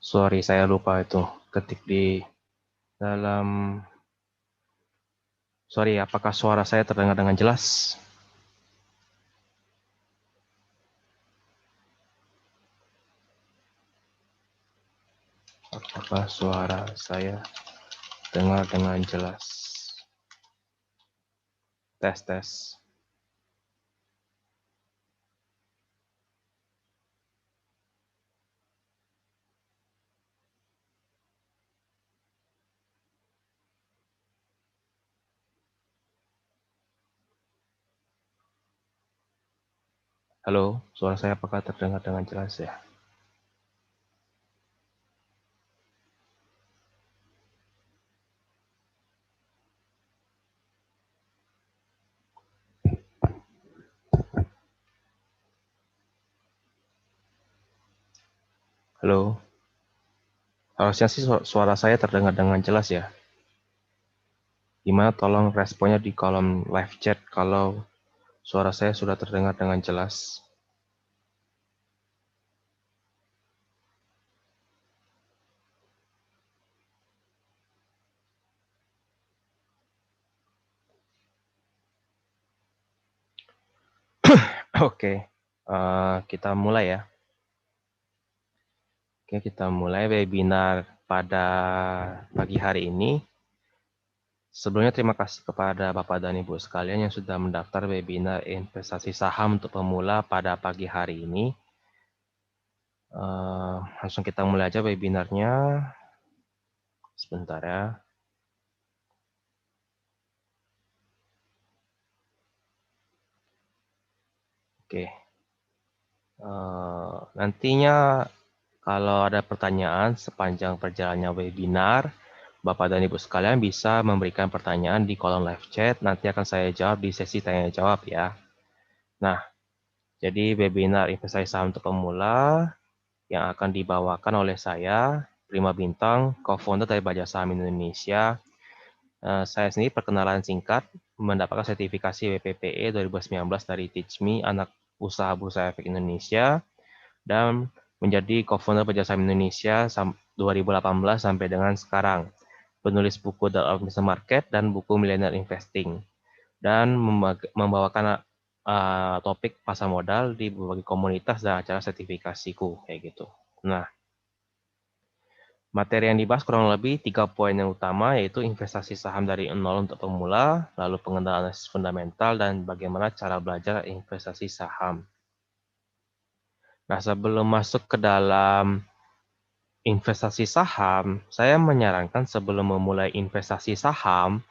Sorry, saya lupa itu ketik di dalam. Sorry, apakah suara saya terdengar dengan jelas? Apakah suara saya dengar dengan jelas? Tes, tes. Halo, suara saya apakah terdengar dengan jelas ya? Halo, harusnya sih suara saya terdengar dengan jelas ya. Gimana tolong responnya di kolom live chat kalau suara saya sudah terdengar dengan jelas. Oke, kita mulai ya. Oke, kita mulai webinar pada pagi hari ini. Sebelumnya terima kasih kepada Bapak dan Ibu sekalian yang sudah mendaftar webinar investasi saham untuk pemula pada pagi hari ini. Langsung kita mulai aja webinarnya. Sebentar ya. Oke. Nantinya kalau ada pertanyaan sepanjang perjalannya webinar, Bapak dan Ibu sekalian bisa memberikan pertanyaan di kolom live chat. Nanti akan saya jawab di sesi tanya jawab ya. Nah, jadi webinar investasi saham untuk pemula yang akan dibawakan oleh saya, Prima Bintang, co-founder dari Baja Saham Indonesia. Saya sendiri perkenalan singkat, mendapatkan sertifikasi WPPE 2019 dari Teach Me, anak usaha Bursa Efek Indonesia, dan menjadi co-founder Baja Saham Indonesia 2018 sampai dengan sekarang. Penulis buku The Optimism Market dan buku Millennial Investing. Dan membawakan topik pasar modal di berbagai komunitas dan acara sertifikasiku kayak gitu. Nah, materi yang dibahas kurang lebih 3 poin yang utama, yaitu investasi saham dari nol untuk pemula, lalu pengenalan analisis fundamental, dan bagaimana cara belajar investasi saham. Nah, sebelum masuk ke dalam investasi saham, saya menyarankan sebelum memulai investasi saham,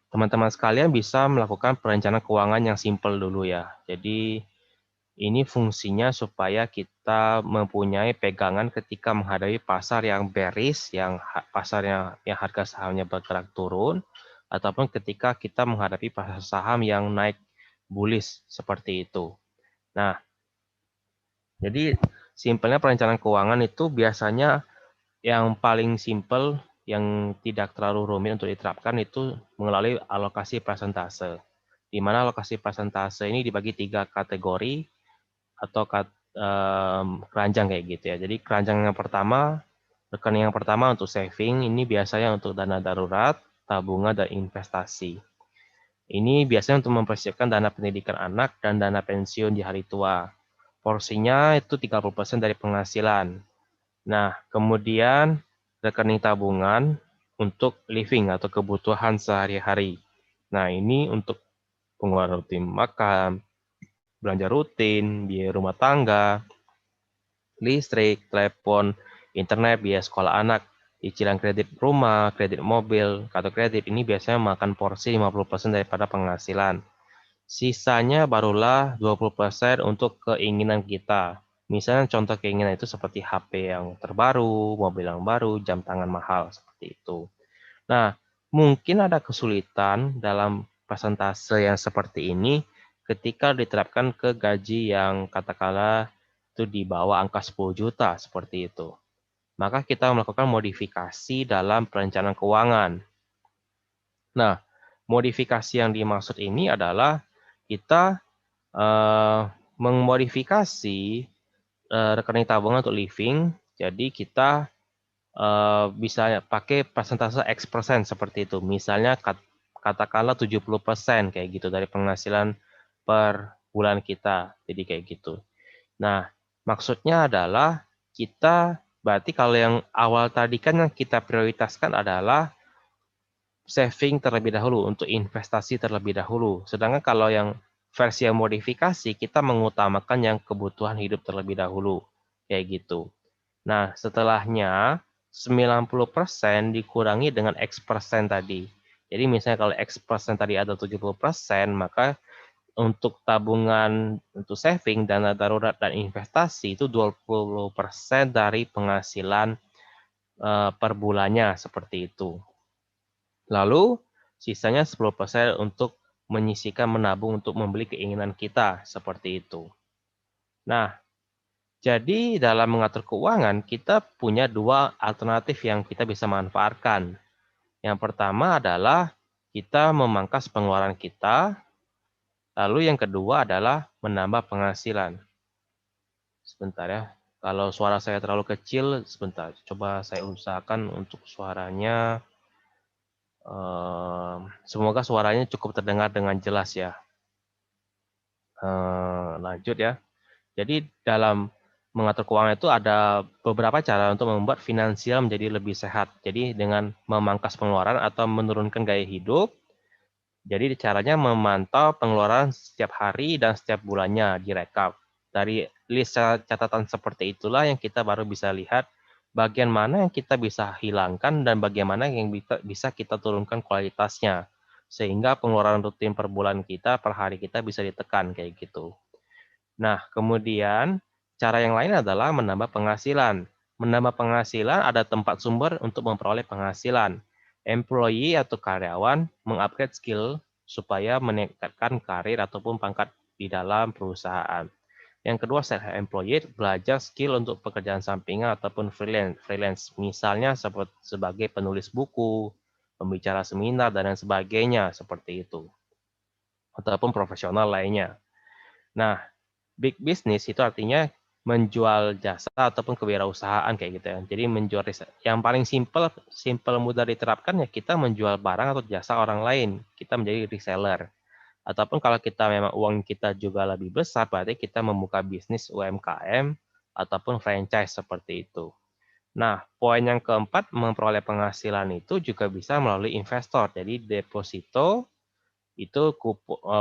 teman-teman sekalian bisa melakukan perencanaan keuangan yang simpel dulu ya. Jadi, ini fungsinya supaya kita mempunyai pegangan ketika menghadapi pasar yang bearish, yang pasarnya yang harga sahamnya bergerak turun, ataupun ketika kita menghadapi pasar saham yang naik bullish seperti itu. Nah, jadi simpelnya perencanaan keuangan itu biasanya yang paling simpel, yang tidak terlalu rumit untuk diterapkan itu melalui alokasi persentase. Di mana alokasi persentase ini dibagi 3 kategori atau keranjang kayak gitu ya. Jadi keranjang yang pertama, rekening yang pertama untuk saving, ini biasanya untuk dana darurat, tabungan, dan investasi. Ini biasanya untuk mempersiapkan dana pendidikan anak dan dana pensiun di hari tua. Porsinya itu 30% dari penghasilan. Nah, kemudian rekening tabungan untuk living atau kebutuhan sehari-hari. Nah, ini untuk pengeluaran rutin makan, belanja rutin, biaya rumah tangga, listrik, telepon, internet, biaya sekolah anak, cicilan kredit rumah, kredit mobil, kartu kredit. Ini biasanya makan porsi 50% daripada penghasilan. Sisanya barulah 20% untuk keinginan kita. Misalnya contoh keinginan itu seperti HP yang terbaru, mobil yang baru, jam tangan mahal, seperti itu. Nah, mungkin ada kesulitan dalam persentase yang seperti ini ketika diterapkan ke gaji yang katakanlah itu di bawah angka 10 juta, seperti itu. Maka kita melakukan modifikasi dalam perencanaan keuangan. Nah, modifikasi yang dimaksud ini adalah kita memodifikasi rekening tabungan untuk living. Jadi kita bisa pakai persentase X% seperti itu. Misalnya katakanlah 70% kayak gitu dari penghasilan per bulan kita. Jadi kayak gitu. Nah, maksudnya adalah kita berarti kalau yang awal tadi kan yang kita prioritaskan adalah saving terlebih dahulu untuk investasi terlebih dahulu. Sedangkan kalau yang versi yang modifikasi kita mengutamakan yang kebutuhan hidup terlebih dahulu. Kayak gitu. Nah, setelahnya 90% dikurangi dengan X% tadi. Jadi misalnya kalau X% tadi ada 70%, maka untuk tabungan untuk saving, dana darurat, dan investasi itu 20% dari penghasilan per bulannya seperti itu. Lalu sisanya 10% untuk menyisihkan menabung untuk membeli keinginan kita seperti itu. Nah, jadi dalam mengatur keuangan kita punya dua alternatif yang kita bisa manfaatkan. Yang pertama adalah kita memangkas pengeluaran kita, lalu yang kedua adalah menambah penghasilan. Sebentar ya, kalau suara saya terlalu kecil, sebentar. Coba saya usahakan untuk suaranya. Semoga suaranya cukup terdengar dengan jelas ya. Lanjut ya. Jadi dalam mengatur keuangan itu ada beberapa cara untuk membuat finansial menjadi lebih sehat. Jadi dengan memangkas pengeluaran atau menurunkan gaya hidup. Jadi caranya memantau pengeluaran setiap hari dan setiap bulannya direkap. Dari list catatan seperti itulah yang kita baru bisa lihat bagian mana yang kita bisa hilangkan dan bagaimana yang bisa kita turunkan kualitasnya. Sehingga pengeluaran rutin per bulan kita, per hari kita bisa ditekan kayak gitu. Nah, kemudian cara yang lain adalah menambah penghasilan. Menambah penghasilan ada tempat sumber untuk memperoleh penghasilan. Employee atau karyawan mengupgrade skill supaya meningkatkan karir ataupun pangkat di dalam perusahaan. Yang kedua, self-employed belajar skill untuk pekerjaan sampingan ataupun freelance. Misalnya sebagai penulis buku, pembicara seminar, dan lain sebagainya seperti itu. Ataupun profesional lainnya. Nah, big business itu artinya menjual jasa ataupun kewirausahaan kayak gitu ya. Jadi menjual yang paling simple mudah diterapkan ya kita menjual barang atau jasa orang lain. Kita menjadi reseller. Ataupun kalau kita memang uang kita juga lebih besar, berarti kita membuka bisnis UMKM ataupun franchise seperti itu. Nah, poin yang keempat, memperoleh penghasilan itu juga bisa melalui investor. Jadi deposito itu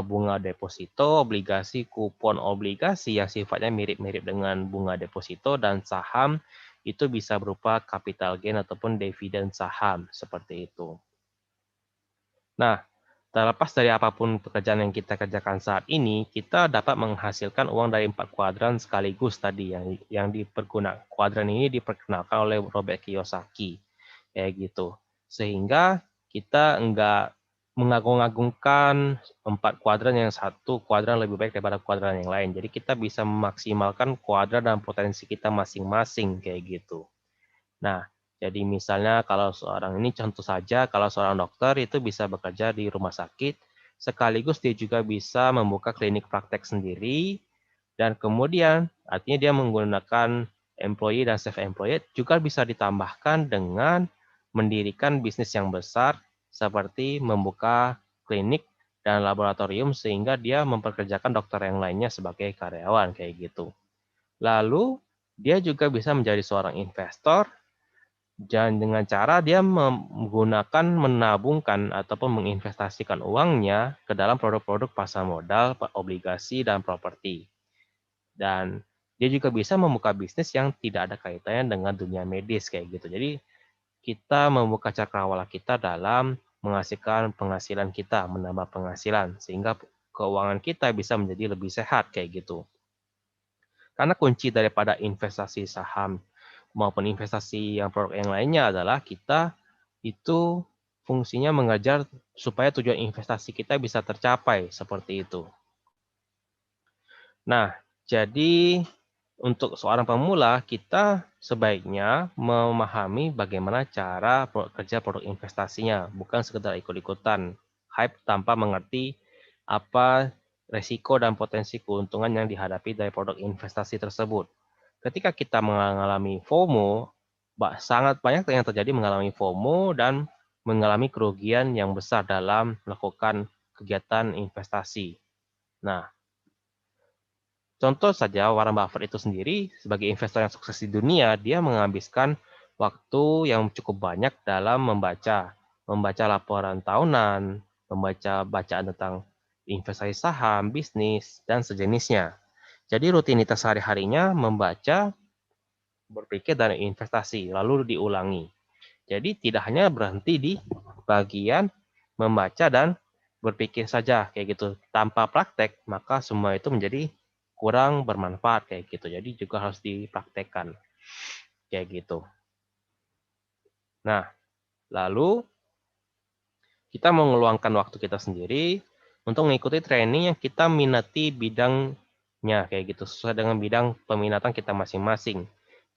bunga deposito, obligasi, kupon obligasi yang sifatnya mirip-mirip dengan bunga deposito, dan saham itu bisa berupa capital gain ataupun dividen saham seperti itu. Nah, terlepas dari apapun pekerjaan yang kita kerjakan saat ini, kita dapat menghasilkan uang dari 4 kuadran sekaligus tadi yang dipergunakan. Kuadran ini diperkenalkan oleh Robert Kiyosaki. Kayak gitu. Sehingga kita enggak mengagung-agungkan 4 kuadran yang satu kuadran lebih baik daripada kuadran yang lain. Jadi kita bisa memaksimalkan kuadran dan potensi kita masing-masing kayak gitu. Nah, jadi misalnya kalau seorang ini contoh saja, kalau seorang dokter itu bisa bekerja di rumah sakit, sekaligus dia juga bisa membuka klinik praktek sendiri, dan kemudian artinya dia menggunakan employee dan self-employed, juga bisa ditambahkan dengan mendirikan bisnis yang besar seperti membuka klinik dan laboratorium sehingga dia mempekerjakan dokter yang lainnya sebagai karyawan kayak gitu. Lalu dia juga bisa menjadi seorang investor dan dengan cara dia menggunakan menabungkan ataupun menginvestasikan uangnya ke dalam produk-produk pasar modal, obligasi, dan properti. Dan dia juga bisa membuka bisnis yang tidak ada kaitannya dengan dunia medis kayak gitu. Jadi kita membuka cakrawala kita dalam menghasilkan penghasilan kita, menambah penghasilan sehingga keuangan kita bisa menjadi lebih sehat kayak gitu. Karena kunci daripada investasi saham maupun investasi yang produk yang lainnya adalah kita itu fungsinya mengejar supaya tujuan investasi kita bisa tercapai seperti itu. Nah, jadi untuk seorang pemula kita sebaiknya memahami bagaimana cara kerja produk investasinya, bukan sekedar ikut-ikutan hype tanpa mengerti apa resiko dan potensi keuntungan yang dihadapi dari produk investasi tersebut. ketika kita mengalami FOMO, sangat banyak yang terjadi mengalami FOMO dan mengalami kerugian yang besar dalam melakukan kegiatan investasi. Nah, contoh saja Warren Buffett itu sendiri sebagai investor yang sukses di dunia, dia menghabiskan waktu yang cukup banyak dalam membaca laporan tahunan, membaca bacaan tentang investasi saham, bisnis, dan sejenisnya. Jadi rutinitas sehari-harinya membaca, berpikir, dan investasi, lalu diulangi. Jadi tidak hanya berhenti di bagian membaca dan berpikir saja kayak gitu. Tanpa praktek, maka semua itu menjadi kurang bermanfaat kayak gitu. Jadi juga harus dipraktekkan kayak gitu. Nah, lalu kita mau meluangkan waktu kita sendiri untuk mengikuti training yang kita minati bidangnya kayak gitu, sesuai dengan bidang peminatan kita masing-masing.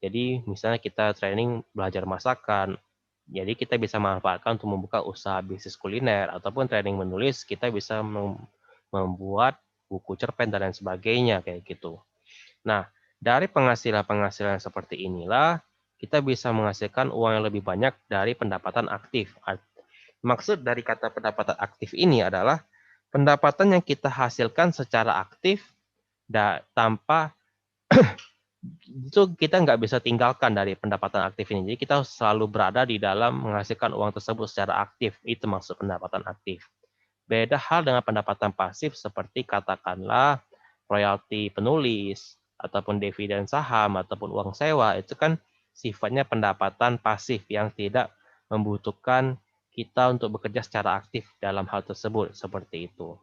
Jadi misalnya kita training belajar masakan, jadi kita bisa manfaatkan untuk membuka usaha bisnis kuliner, ataupun training menulis, kita bisa membuat buku cerpen dan lain sebagainya kayak gitu. Nah, dari penghasilan-penghasilan seperti inilah kita bisa menghasilkan uang yang lebih banyak dari pendapatan aktif. Maksud dari kata pendapatan aktif ini adalah pendapatan yang kita hasilkan secara aktif tanpa itu kita nggak bisa tinggalkan dari pendapatan aktif ini. Jadi kita selalu berada di dalam menghasilkan uang tersebut secara aktif. Itu maksud pendapatan aktif. Beda hal dengan pendapatan pasif seperti katakanlah royalti penulis, ataupun dividen saham, ataupun uang sewa. Itu kan sifatnya pendapatan pasif yang tidak membutuhkan kita untuk bekerja secara aktif dalam hal tersebut. Seperti itu.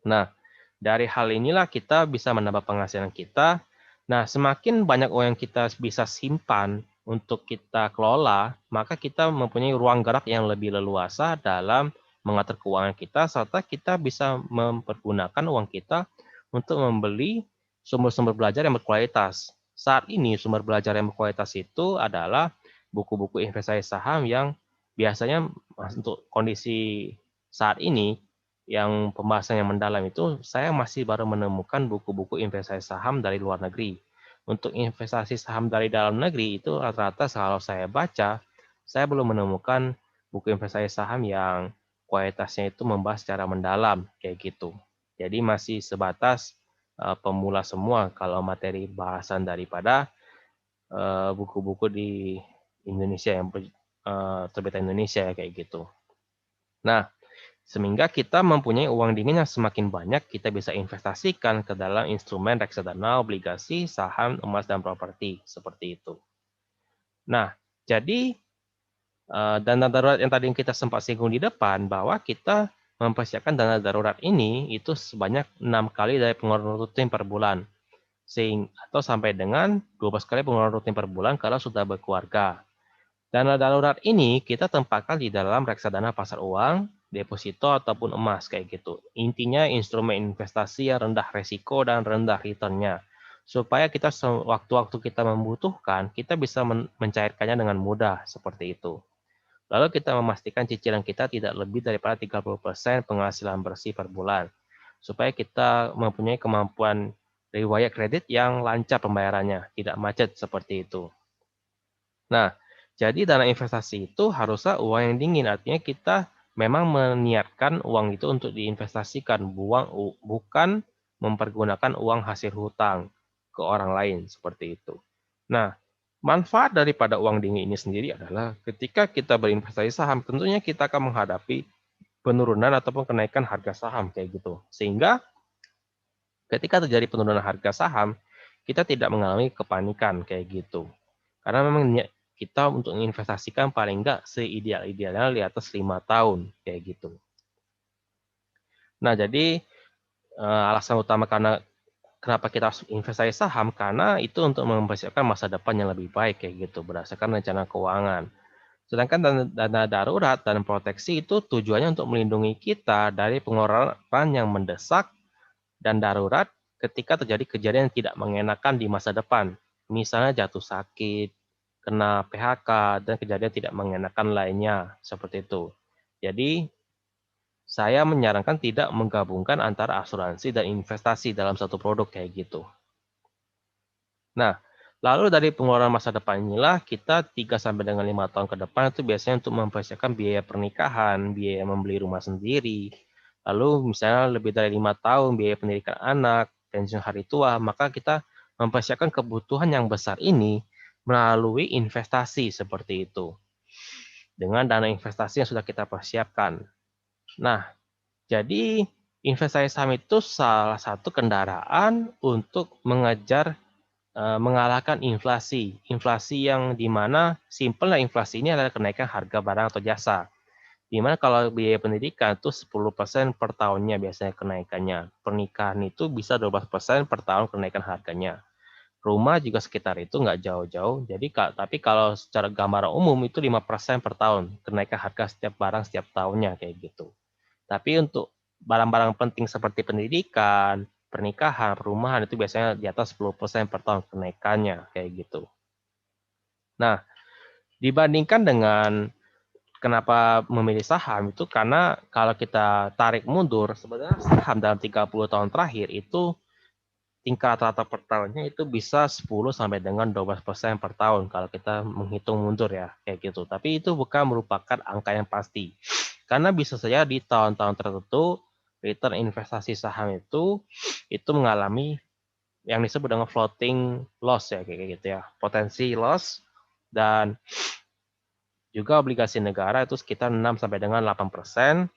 Nah, dari hal inilah kita bisa menambah penghasilan kita. Nah, semakin banyak uang yang kita bisa simpan untuk kita kelola, maka kita mempunyai ruang gerak yang lebih leluasa dalam mengatur keuangan kita, serta kita bisa mempergunakan uang kita untuk membeli sumber-sumber belajar yang berkualitas. Saat ini sumber belajar yang berkualitas itu adalah buku-buku investasi saham yang biasanya untuk kondisi saat ini yang pembahasan yang mendalam itu, saya masih baru menemukan buku-buku investasi saham dari luar negeri. Untuk investasi saham dari dalam negeri itu rata-rata kalau saya baca, saya belum menemukan buku investasi saham yang kualitasnya itu membahas secara mendalam kayak gitu. Jadi masih sebatas pemula semua kalau materi bahasan daripada buku-buku di Indonesia yang terbitan Indonesia kayak gitu. Nah, sehingga kita mempunyai uang dingin yang semakin banyak, kita bisa investasikan ke dalam instrumen reksadana, obligasi, saham, emas, dan properti. Seperti itu. Nah, jadi dana darurat yang tadi kita sempat singgung di depan, bahwa kita mempersiapkan dana darurat ini itu sebanyak 6 kali dari pengeluaran rutin per bulan. Atau sampai dengan 12 kali pengeluaran rutin per bulan kalau sudah berkeluarga. Dana darurat ini kita tempatkan di dalam reksadana pasar uang, deposito, ataupun emas kayak gitu. Intinya instrumen investasi yang rendah resiko dan rendah returnnya. Supaya kita sewaktu-waktu kita membutuhkan, kita bisa mencairkannya dengan mudah seperti itu. Lalu kita memastikan cicilan kita tidak lebih daripada 30% penghasilan bersih per bulan. Supaya kita mempunyai kemampuan riwayat kredit yang lancar pembayarannya, tidak macet seperti itu. Nah, jadi dana investasi itu harusnya uang yang dingin, artinya kita memang meniatkan uang itu untuk diinvestasikan, bukan mempergunakan uang hasil hutang ke orang lain, seperti itu. Nah, manfaat daripada uang dingin ini sendiri adalah ketika kita berinvestasi saham, tentunya kita akan menghadapi penurunan ataupun kenaikan harga saham kayak gitu. Sehingga ketika terjadi penurunan harga saham, kita tidak mengalami kepanikan kayak gitu. Karena memang kita untuk menginvestasikan paling enggak seideal-idealnya di atas 5 tahun kayak gitu. Nah, jadi alasan utama kenapa kita harus investasi saham, karena itu untuk mempersiapkan masa depan yang lebih baik kayak gitu berdasarkan rencana keuangan. Sedangkan dana darurat dan proteksi itu tujuannya untuk melindungi kita dari pengeluaran yang mendesak dan darurat ketika terjadi kejadian yang tidak mengenakan di masa depan. Misalnya jatuh sakit, kena PHK, dan kejadian tidak mengenakan lainnya, seperti itu. Jadi, saya menyarankan tidak menggabungkan antara asuransi dan investasi dalam satu produk kayak gitu. Nah, Lalu dari pengeluaran masa depan inilah kita 3 sampai dengan 5 tahun ke depan itu biasanya untuk mempersiapkan biaya pernikahan, biaya membeli rumah sendiri. Lalu misalnya lebih dari 5 tahun biaya pendidikan anak, pensiun hari tua, maka kita mempersiapkan kebutuhan yang besar ini melalui investasi seperti itu. Dengan dana investasi yang sudah kita persiapkan. Nah, jadi investasi saham itu salah satu kendaraan untuk mengalahkan inflasi. Inflasi yang dimana simpelnya inflasi ini adalah kenaikan harga barang atau jasa. Dimana kalau biaya pendidikan itu 10% per tahunnya biasanya kenaikannya. Pernikahan itu bisa 12% per tahun kenaikan harganya. Rumah juga sekitar itu nggak jauh-jauh. Jadi tapi kalau secara gambaran umum itu 5% per tahun kenaikan harga setiap barang setiap tahunnya kayak gitu. Tapi untuk barang-barang penting seperti pendidikan, pernikahan, perumahan itu biasanya di atas 10% per tahun kenaikannya kayak gitu. Nah, dibandingkan dengan kenapa memilih saham itu karena kalau kita tarik mundur sebenarnya saham dalam 30 tahun terakhir itu tingkat rata per tahunnya itu bisa 10 sampai dengan 12% per tahun kalau kita menghitung mundur ya kayak gitu. Tapi itu bukan merupakan angka yang pasti. Karena bisa saja di tahun-tahun tertentu return investasi saham itu mengalami yang disebut dengan floating loss ya kayak gitu ya. Potensi loss dan juga obligasi negara itu sekitar 6 sampai dengan 8%.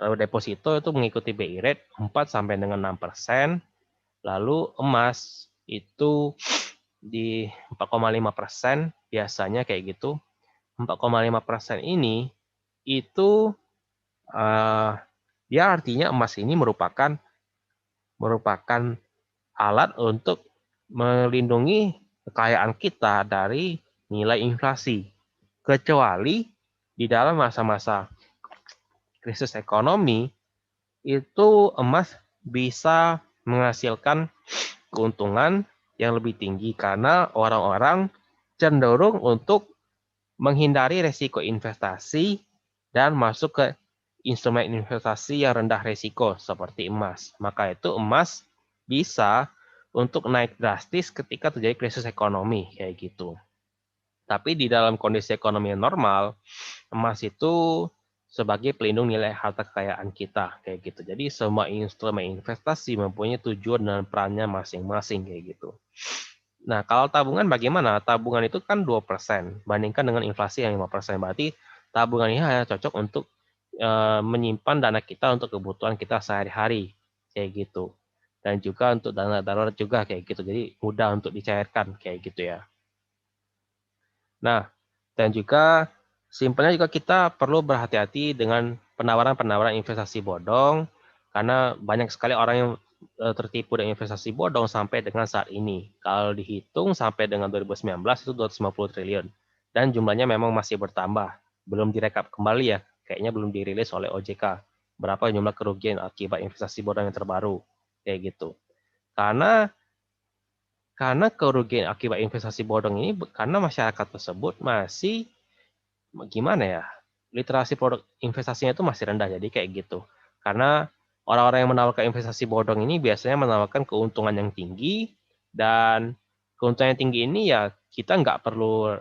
Lalu deposito itu mengikuti BI rate 4 sampai dengan 6%. Lalu emas itu di 4,5% biasanya kayak gitu. 4,5% ini itu dia artinya emas ini merupakan alat untuk melindungi kekayaan kita dari nilai inflasi. Kecuali di dalam masa-masa krisis ekonomi itu emas bisa menghasilkan keuntungan yang lebih tinggi karena orang-orang cenderung untuk menghindari resiko investasi dan masuk ke instrumen investasi yang rendah resiko seperti emas. Maka itu emas bisa untuk naik drastis ketika terjadi krisis ekonomi kayak gitu. Tapi di dalam kondisi ekonomi yang normal, emas itu sebagai pelindung nilai harta kekayaan kita kayak gitu. Jadi semua instrumen investasi mempunyai tujuan dan perannya masing-masing kayak gitu. Nah, kalau tabungan bagaimana? Tabungan itu kan 2%, bandingkan dengan inflasi yang 5%. Berarti tabungan ini hanya cocok untuk menyimpan dana kita untuk kebutuhan kita sehari-hari, kayak gitu. Dan juga untuk dana darurat juga kayak gitu. Jadi mudah untuk dicairkan kayak gitu ya. Nah, dan juga simpelnya juga kita perlu berhati-hati dengan penawaran-penawaran investasi bodong karena banyak sekali orang yang tertipu dengan investasi bodong sampai dengan saat ini. Kalau dihitung sampai dengan 2019 itu 250 triliun dan jumlahnya memang masih bertambah. Belum direkap kembali ya, kayaknya belum dirilis oleh OJK. Berapa jumlah kerugian akibat investasi bodong yang terbaru kayak gitu. Karena kerugian akibat investasi bodong ini karena masyarakat tersebut masih gimana ya, literasi produk investasinya itu masih rendah, jadi kayak gitu. Karena orang-orang yang menawarkan investasi bodong ini biasanya menawarkan keuntungan yang tinggi, dan keuntungan yang tinggi ini ya kita nggak perlu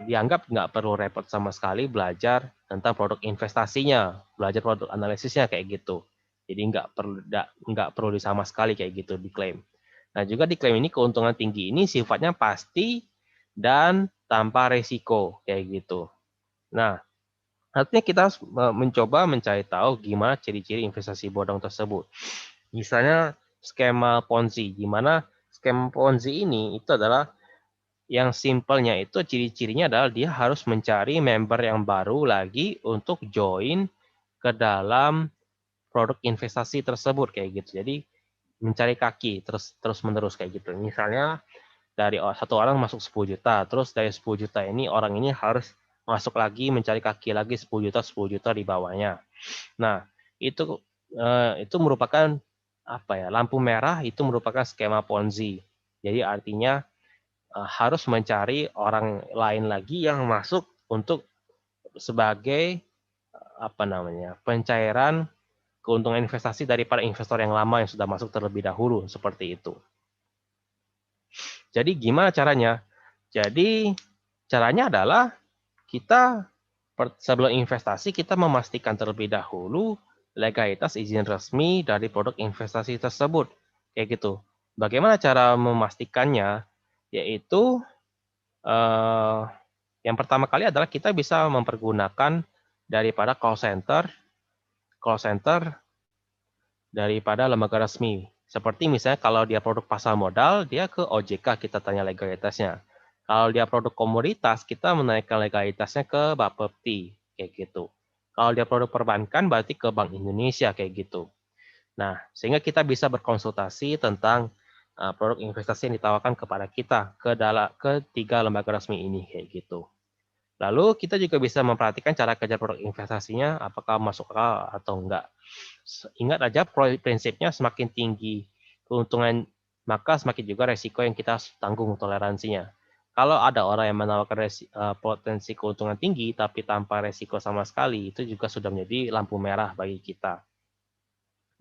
dianggap nggak perlu repot sama sekali belajar tentang produk investasinya, belajar produk analisisnya kayak gitu. Jadi nggak perlu sama sekali kayak gitu diklaim. Nah juga diklaim ini keuntungan tinggi ini sifatnya pasti dan tanpa resiko kayak gitu. Nah, artinya kita harus mencoba mencari tahu gimana ciri-ciri investasi bodong tersebut. Misalnya skema Ponzi, gimana skema Ponzi ini itu adalah yang simpelnya itu ciri-cirinya adalah dia harus mencari member yang baru lagi untuk join ke dalam produk investasi tersebut kayak gitu. Jadi mencari kaki terus menerus kayak gitu. Misalnya dari satu orang masuk 10 juta, terus dari 10 juta ini orang ini harus masuk lagi mencari kaki lagi 10 juta di bawahnya. Nah, itu merupakan apa ya? Lampu merah itu merupakan skema Ponzi. Jadi artinya harus mencari orang lain lagi yang masuk untuk sebagai apa namanya? Pencairan keuntungan investasi daripada investor yang lama yang sudah masuk terlebih dahulu seperti itu. Jadi gimana caranya? Jadi caranya adalah kita sebelum investasi kita memastikan terlebih dahulu legalitas izin resmi dari produk investasi tersebut. Kayak gitu. Bagaimana cara memastikannya? Yaitu yang pertama kali adalah kita bisa mempergunakan daripada call center daripada lembaga resmi. Seperti misalnya kalau dia produk pasar modal, dia ke OJK kita tanya legalitasnya. Kalau dia produk komoditas, kita menaikkan legalitasnya ke Bapepti, kayak gitu. Kalau dia produk perbankan, berarti ke Bank Indonesia, kayak gitu. Nah, sehingga kita bisa berkonsultasi tentang produk investasi yang ditawarkan kepada kita ke tiga lembaga resmi ini, kayak gitu. Lalu kita juga bisa memperhatikan cara kerja produk investasinya, apakah masuk akal atau enggak. Ingat aja prinsipnya semakin tinggi keuntungan, maka semakin juga resiko yang kita tanggung toleransinya. Kalau ada orang yang menawarkan potensi keuntungan tinggi tapi tanpa resiko sama sekali, itu juga sudah menjadi lampu merah bagi kita.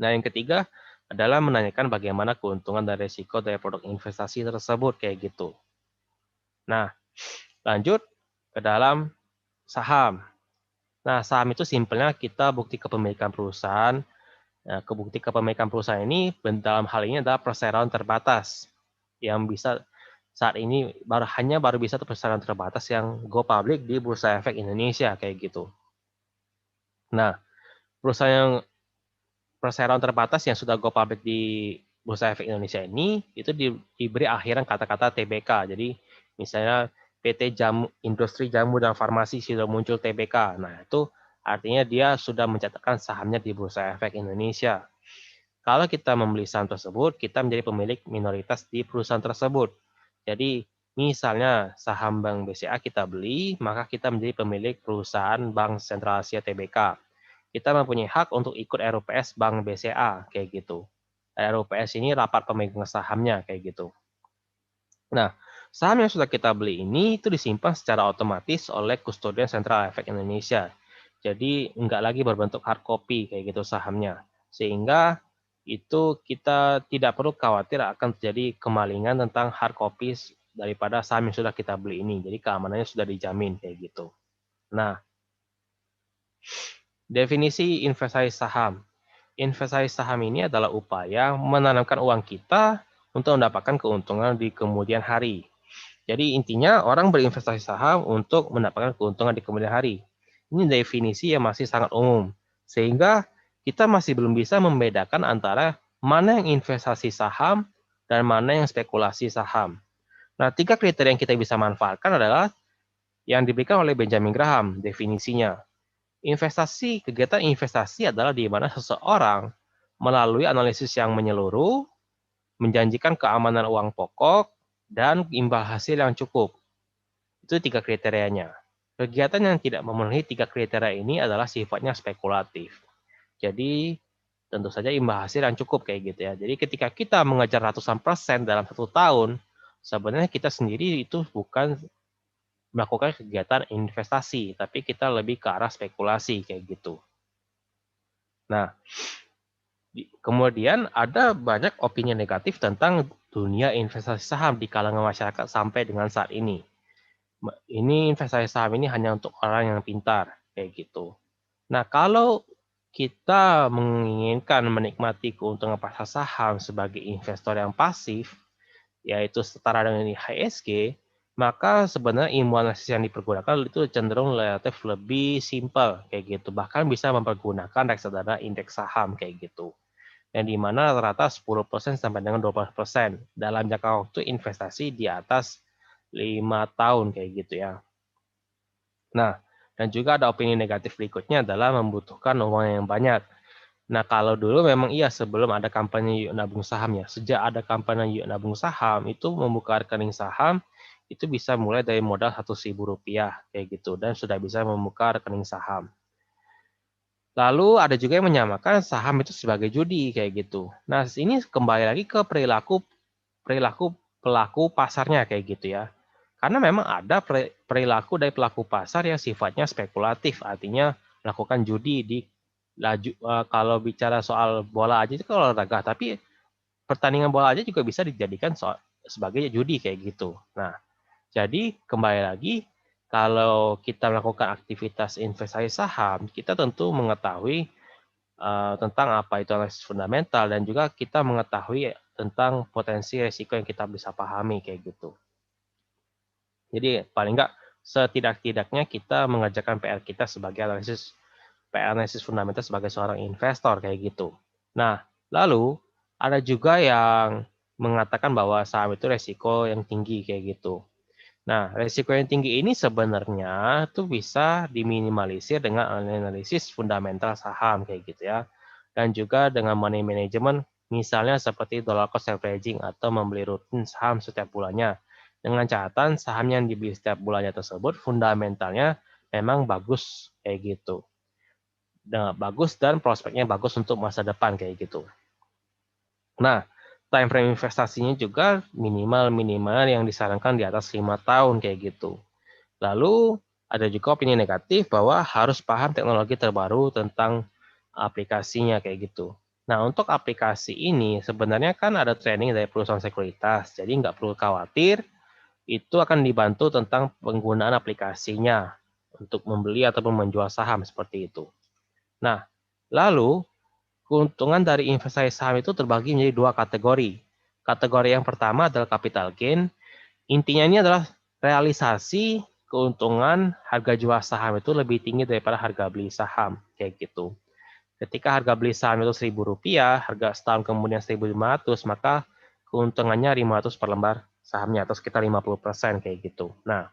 Nah, yang ketiga adalah menanyakan bagaimana keuntungan dan resiko dari produk investasi tersebut, kayak gitu. Nah, lanjut ke dalam saham. Nah, saham itu simpelnya kita bukti kepemilikan perusahaan. Nah, bukti kepemilikan perusahaan ini dalam hal ini adalah perseroan terbatas yang bisa saat ini baru bisa perseroan terbatas yang go public di Bursa Efek Indonesia, kayak gitu. Nah, perusahaan yang perseroan terbatas yang sudah go public di Bursa Efek Indonesia ini itu diberi akhiran kata-kata TBK. Jadi misalnya PT Industri Jamu dan Farmasi sudah muncul TBK. Nah, itu artinya dia sudah mencatatkan sahamnya di Bursa Efek Indonesia. Kalau kita membeli saham tersebut, kita menjadi pemilik minoritas di perusahaan tersebut. Jadi, misalnya saham Bank BCA kita beli, maka kita menjadi pemilik perusahaan Bank Sentral Asia Tbk. Kita mempunyai hak untuk ikut RUPS Bank BCA, kayak gitu. RUPS ini rapat pemegang sahamnya, kayak gitu. Nah, saham yang sudah kita beli ini itu disimpan secara otomatis oleh Kustodian Sentral Efek Indonesia. Jadi nggak lagi berbentuk hard copy kayak gitu sahamnya. Sehingga itu kita tidak perlu khawatir akan terjadi kemalingan tentang hard copy daripada saham yang sudah kita beli ini. Jadi keamanannya sudah dijamin kayak gitu. Nah, definisi investasi saham. Investasi saham ini adalah upaya menanamkan uang kita untuk mendapatkan keuntungan di kemudian hari. Jadi intinya orang berinvestasi saham untuk mendapatkan keuntungan di kemudian hari. Ini definisi yang masih sangat umum. Sehingga kita masih belum bisa membedakan antara mana yang investasi saham dan mana yang spekulasi saham. Nah, tiga kriteria yang kita bisa manfaatkan adalah yang diberikan oleh Benjamin Graham, definisinya. Kegiatan investasi adalah di mana seseorang melalui analisis yang menyeluruh, menjanjikan keamanan uang pokok, dan imbal hasil yang cukup. Itu tiga kriterianya. Kegiatan yang tidak memenuhi tiga kriteria ini adalah sifatnya spekulatif. Jadi tentu saja imbal hasil yang cukup kayak gitu ya. Jadi ketika kita mengejar ratusan persen dalam 1 tahun, sebenarnya kita sendiri itu bukan melakukan kegiatan investasi, tapi kita lebih ke arah spekulasi kayak gitu. Nah, kemudian ada banyak opini negatif tentang dunia investasi saham di kalangan masyarakat sampai dengan saat ini. Ini investasi saham ini hanya untuk orang yang pintar, kayak gitu. Nah, kalau kita menginginkan menikmati keuntungan pasar saham sebagai investor yang pasif, yaitu setara dengan IHSG, maka sebenarnya ilmu analisis yang dipergunakan itu cenderung relatif lebih simpel, kayak gitu. Bahkan bisa mempergunakan reksadana indeks saham, kayak gitu. Yang dimana rata-rata 10% sampai dengan 12% dalam jangka waktu investasi di atas 5 tahun, kayak gitu ya. Nah, dan juga ada opini negatif berikutnya adalah membutuhkan uang yang banyak. Nah, kalau dulu memang iya sebelum ada kampanye yuk nabung saham ya. Sejak ada kampanye yuk nabung saham, itu membuka rekening saham itu bisa mulai dari modal Rp100.000 kayak gitu dan sudah bisa membuka rekening saham. Lalu ada juga yang menyamakan saham itu sebagai judi kayak gitu. Nah, ini kembali lagi ke perilaku perilaku pelaku pasarnya kayak gitu ya. Karena memang ada perilaku dari pelaku pasar yang sifatnya spekulatif, artinya melakukan judi di kalau bicara soal bola aja itu kan olahraga, tapi pertandingan bola aja juga bisa dijadikan sebagai judi kayak gitu. Nah, Jadi kembali lagi, kalau kita melakukan aktivitas investasi saham, kita tentu mengetahui tentang apa itu analisis fundamental dan juga kita mengetahui tentang potensi risiko yang kita bisa pahami kayak gitu. Jadi paling enggak setidak-tidaknya kita mengerjakan PR kita sebagai analisis fundamental sebagai seorang investor kayak gitu. Nah, lalu ada juga yang mengatakan bahwa saham itu resiko yang tinggi kayak gitu. Nah, resiko yang tinggi ini sebenarnya tuh bisa diminimalisir dengan analisis fundamental saham kayak gitu ya. Dan juga dengan money management, misalnya seperti dollar cost averaging atau membeli rutin saham setiap bulannya. Dengan catatan saham yang dibeli setiap bulannya tersebut fundamentalnya memang bagus kayak gitu. Nah, bagus dan prospeknya bagus untuk masa depan kayak gitu. Nah, time frame investasinya juga minimal yang disarankan di atas 5 tahun kayak gitu. Lalu ada juga opini negatif bahwa harus paham teknologi terbaru tentang aplikasinya kayak gitu. Nah, untuk aplikasi ini sebenarnya kan ada training dari perusahaan sekuritas, jadi nggak perlu khawatir, itu akan dibantu tentang penggunaan aplikasinya untuk membeli ataupun menjual saham seperti itu. Nah, lalu keuntungan dari investasi saham itu terbagi menjadi dua kategori. Kategori yang pertama adalah capital gain. Intinya ini adalah realisasi keuntungan harga jual saham itu lebih tinggi daripada harga beli saham kayak gitu. Ketika harga beli saham itu Rp1.000, harga setahun kemudian 1.500, maka keuntungannya 500 per lembar sahamnya atau sekitar 50% kayak gitu. Nah,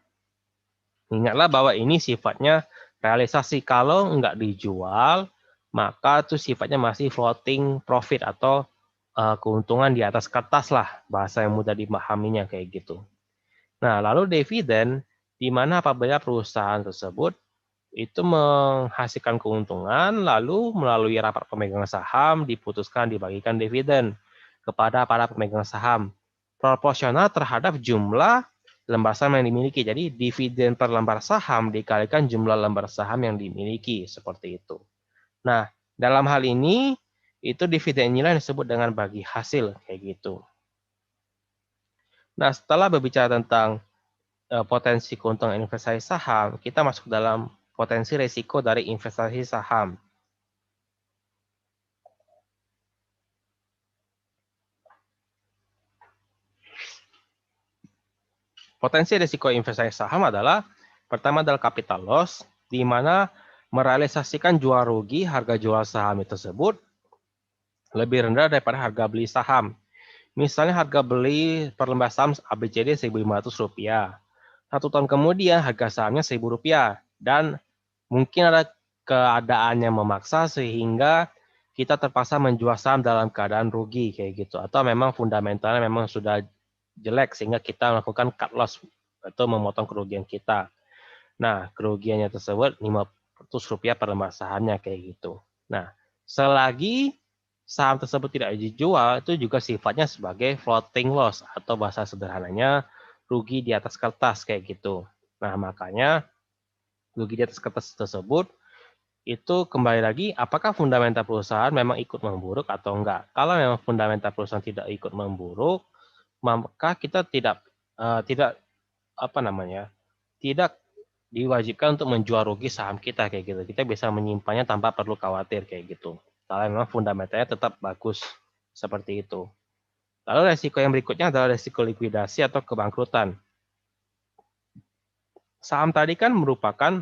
ingatlah bahwa ini sifatnya realisasi. Kalau nggak dijual, maka itu sifatnya masih floating profit atau keuntungan di atas kertas lah, bahasa yang mudah dipahaminya kayak gitu. Nah, lalu dividen, di mana apabila perusahaan tersebut itu menghasilkan keuntungan, lalu melalui rapat pemegang saham diputuskan dibagikan dividen kepada para pemegang saham proporsional terhadap jumlah lembar saham yang dimiliki. Jadi dividen per lembar saham dikalikan jumlah lembar saham yang dimiliki, seperti itu. Nah, dalam hal ini itu dividen inilah yang disebut dengan bagi hasil kayak gitu. Nah, setelah berbicara tentang potensi keuntungan investasi saham, kita masuk dalam potensi risiko dari investasi saham. Potensi risiko investasi saham adalah pertama adalah capital loss, di mana merealisasikan jual rugi harga jual saham tersebut lebih rendah daripada harga beli saham. Misalnya harga beli per lembar saham ABCD Rp1.500. 1 tahun kemudian harga sahamnya Rp1.000 dan mungkin ada keadaan yang memaksa sehingga kita terpaksa menjual saham dalam keadaan rugi kayak gitu atau memang fundamentalnya memang sudah jelek sehingga kita melakukan cut loss atau memotong kerugian kita. Nah, kerugiannya tersebut Rp500 per lembar sahamnya kayak gitu. Nah, selagi saham tersebut tidak dijual, itu juga sifatnya sebagai floating loss atau bahasa sederhananya rugi di atas kertas kayak gitu. Nah, makanya rugi di atas kertas tersebut itu kembali lagi apakah fundamental perusahaan memang ikut memburuk atau enggak. Kalau memang fundamental perusahaan tidak ikut memburuk, maka kita tidak apa namanya? Tidak diwajibkan untuk menjual rugi saham kita kayak gitu. Kita bisa menyimpannya tanpa perlu khawatir kayak gitu. Kalau memang fundamentalnya tetap bagus seperti itu. Lalu resiko yang berikutnya adalah resiko likuidasi atau kebangkrutan. Saham tadi kan merupakan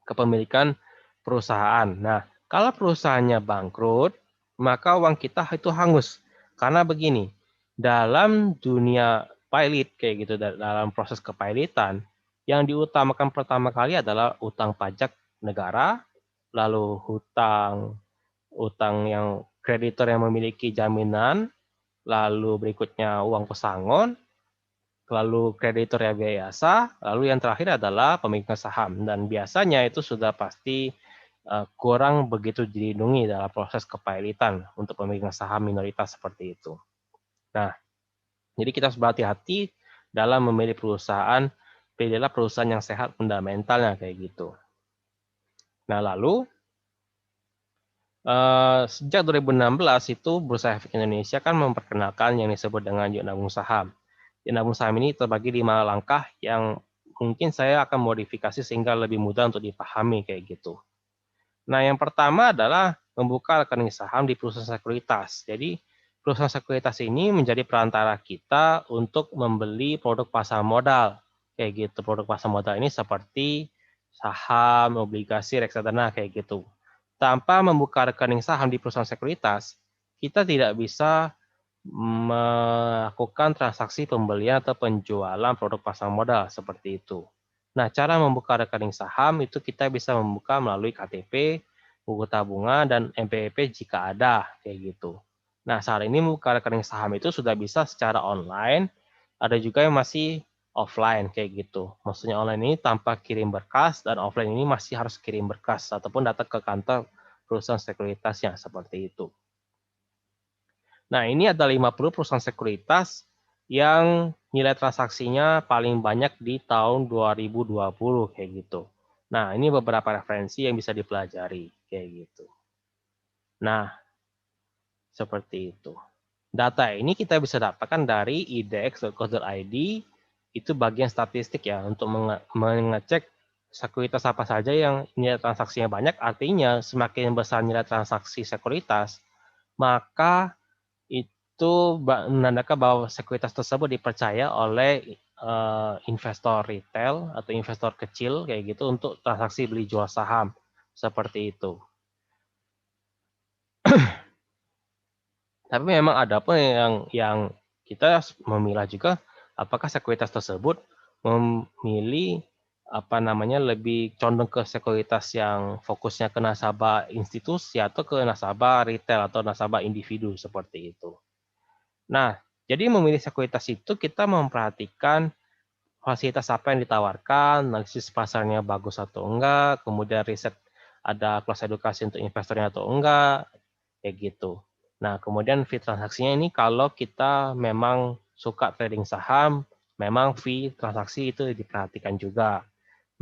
kepemilikan perusahaan. Nah, kalau perusahaannya bangkrut, maka uang kita itu hangus. Karena begini, dalam dunia pilot kayak gitu, dalam proses kepilotan, yang diutamakan pertama kali adalah utang pajak negara, lalu utang yang kreditor yang memiliki jaminan, lalu berikutnya uang pesangon, lalu kreditur yang biasa, lalu yang terakhir adalah pemegang saham. Dan biasanya itu sudah pasti kurang begitu dilindungi dalam proses kepailitan untuk pemegang saham minoritas seperti itu. Nah, jadi kita harus berhati-hati dalam memilih perusahaan, pilihlah perusahaan yang sehat fundamentalnya kayak gitu. Nah, lalu sejak 2016 itu Bursa Efek Indonesia kan memperkenalkan yang disebut dengan yuk nabung saham. Nabung saham ini terbagi 5 langkah yang mungkin saya akan modifikasi sehingga lebih mudah untuk dipahami kayak gitu. Nah, yang pertama adalah membuka rekening saham di perusahaan sekuritas. Jadi, perusahaan sekuritas ini menjadi perantara kita untuk membeli produk pasar modal. Kayak gitu. Produk pasar modal ini seperti saham, obligasi, reksadana kayak gitu. Tanpa membuka rekening saham di perusahaan sekuritas, kita tidak bisa melakukan transaksi pembelian atau penjualan produk pasar modal seperti itu. Nah, cara membuka rekening saham itu kita bisa membuka melalui KTP, buku tabungan, dan MPP jika ada, kayak gitu. Nah, saat ini membuka rekening saham itu sudah bisa secara online, ada juga yang masih offline, kayak gitu. Maksudnya online ini tanpa kirim berkas, dan offline ini masih harus kirim berkas, ataupun datang ke kantor perusahaan sekuritasnya, seperti itu. Nah, ini ada 50 perusahaan sekuritas yang nilai transaksinya paling banyak di tahun 2020 kayak gitu. Nah, ini beberapa referensi yang bisa dipelajari kayak gitu. Nah, seperti itu. Data ini kita bisa dapatkan dari idex.co.id, itu bagian statistik ya, untuk mengecek sekuritas apa saja yang nilai transaksinya banyak, artinya semakin besar nilai transaksi sekuritas, maka itu menandakan bahwa sekuritas tersebut dipercaya oleh investor retail atau investor kecil kayak gitu untuk transaksi beli jual saham seperti itu. Tapi memang ada pun yang kita memilah juga apakah sekuritas tersebut memilih lebih condong ke sekuritas yang fokusnya ke nasabah institusi atau ke nasabah retail atau nasabah individu seperti itu. Nah, jadi memilih sekuritas itu kita memperhatikan fasilitas apa yang ditawarkan, analisis pasarnya bagus atau enggak, kemudian riset ada kelas edukasi untuk investornya atau enggak, kayak gitu. Nah, kemudian fee transaksinya ini kalau kita memang suka trading saham, memang fee transaksi itu diperhatikan juga,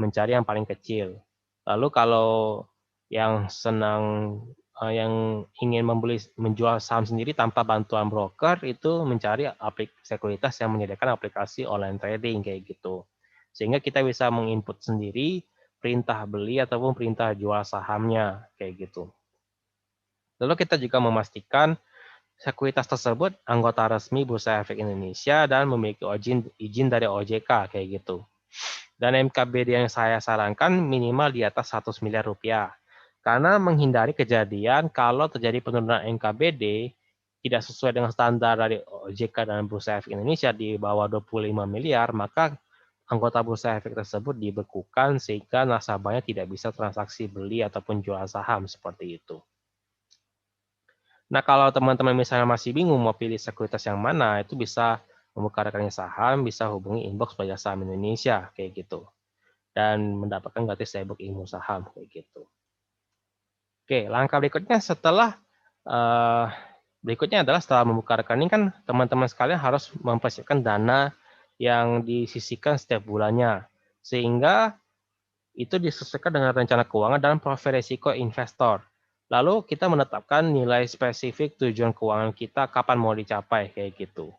mencari yang paling kecil. Lalu kalau yang senang yang ingin menjual saham sendiri tanpa bantuan broker itu mencari sekuritas yang menyediakan aplikasi online trading kayak gitu. Sehingga kita bisa menginput sendiri perintah beli ataupun perintah jual sahamnya kayak gitu. Lalu kita juga memastikan sekuritas tersebut anggota resmi Bursa Efek Indonesia dan memiliki izin dari OJK kayak gitu. Dan MKBD yang saya sarankan minimal di atas 100 miliar rupiah. Karena menghindari kejadian kalau terjadi penurunan MKBD tidak sesuai dengan standar dari OJK dan Bursa Efek Indonesia di bawah 25 miliar, maka anggota Bursa Efek tersebut dibekukan sehingga nasabahnya tidak bisa transaksi beli ataupun jual saham seperti itu. Nah, kalau teman-teman misalnya masih bingung mau pilih sekuritas yang mana, itu bisa membuka rekening saham, bisa hubungi inbox Pajak Saham Indonesia, kayak gitu. Dan mendapatkan gratis e-book ilmu saham, kayak gitu. Oke, langkah berikutnya berikutnya adalah setelah membuka rekening kan teman-teman sekalian harus mempersiapkan dana yang disisihkan setiap bulannya. Sehingga itu disesuaikan dengan rencana keuangan dan profil risiko investor. Lalu kita menetapkan nilai spesifik tujuan keuangan kita kapan mau dicapai kayak gitu.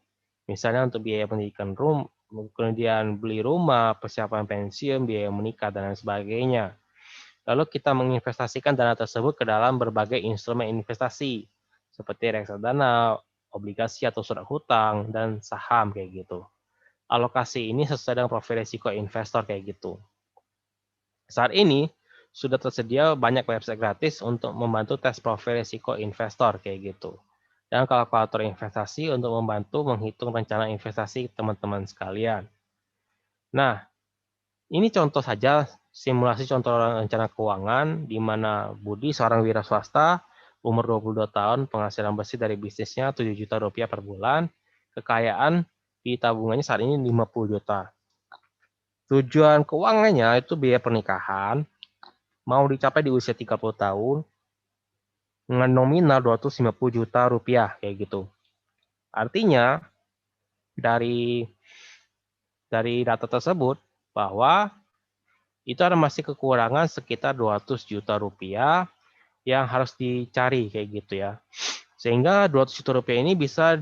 Misalnya untuk biaya pendidikan kemudian beli rumah, persiapan pensiun, biaya menikah dan lain sebagainya. Lalu kita menginvestasikan dana tersebut ke dalam berbagai instrumen investasi seperti reksadana, obligasi atau surat hutang dan saham kayak gitu. Alokasi ini sesuai dengan profil risiko investor kayak gitu. Saat ini, sudah tersedia banyak website gratis untuk membantu tes profil risiko investor kayak gitu. Dan kalkulator investasi untuk membantu menghitung rencana investasi teman-teman sekalian. Nah, ini contoh saja simulasi contoh rencana keuangan di mana Budi seorang wira swasta, umur 22 tahun, penghasilan bersih dari bisnisnya 7 juta rupiah per bulan, kekayaan di tabungannya saat ini 50 juta. Tujuan keuangannya itu biaya pernikahan, mau dicapai di usia 30 tahun dengan nominal 250 juta rupiah kayak gitu. Artinya dari data tersebut bahwa itu ada masih kekurangan sekitar 200 juta rupiah yang harus dicari kayak gitu ya. Sehingga 200 juta rupiah ini bisa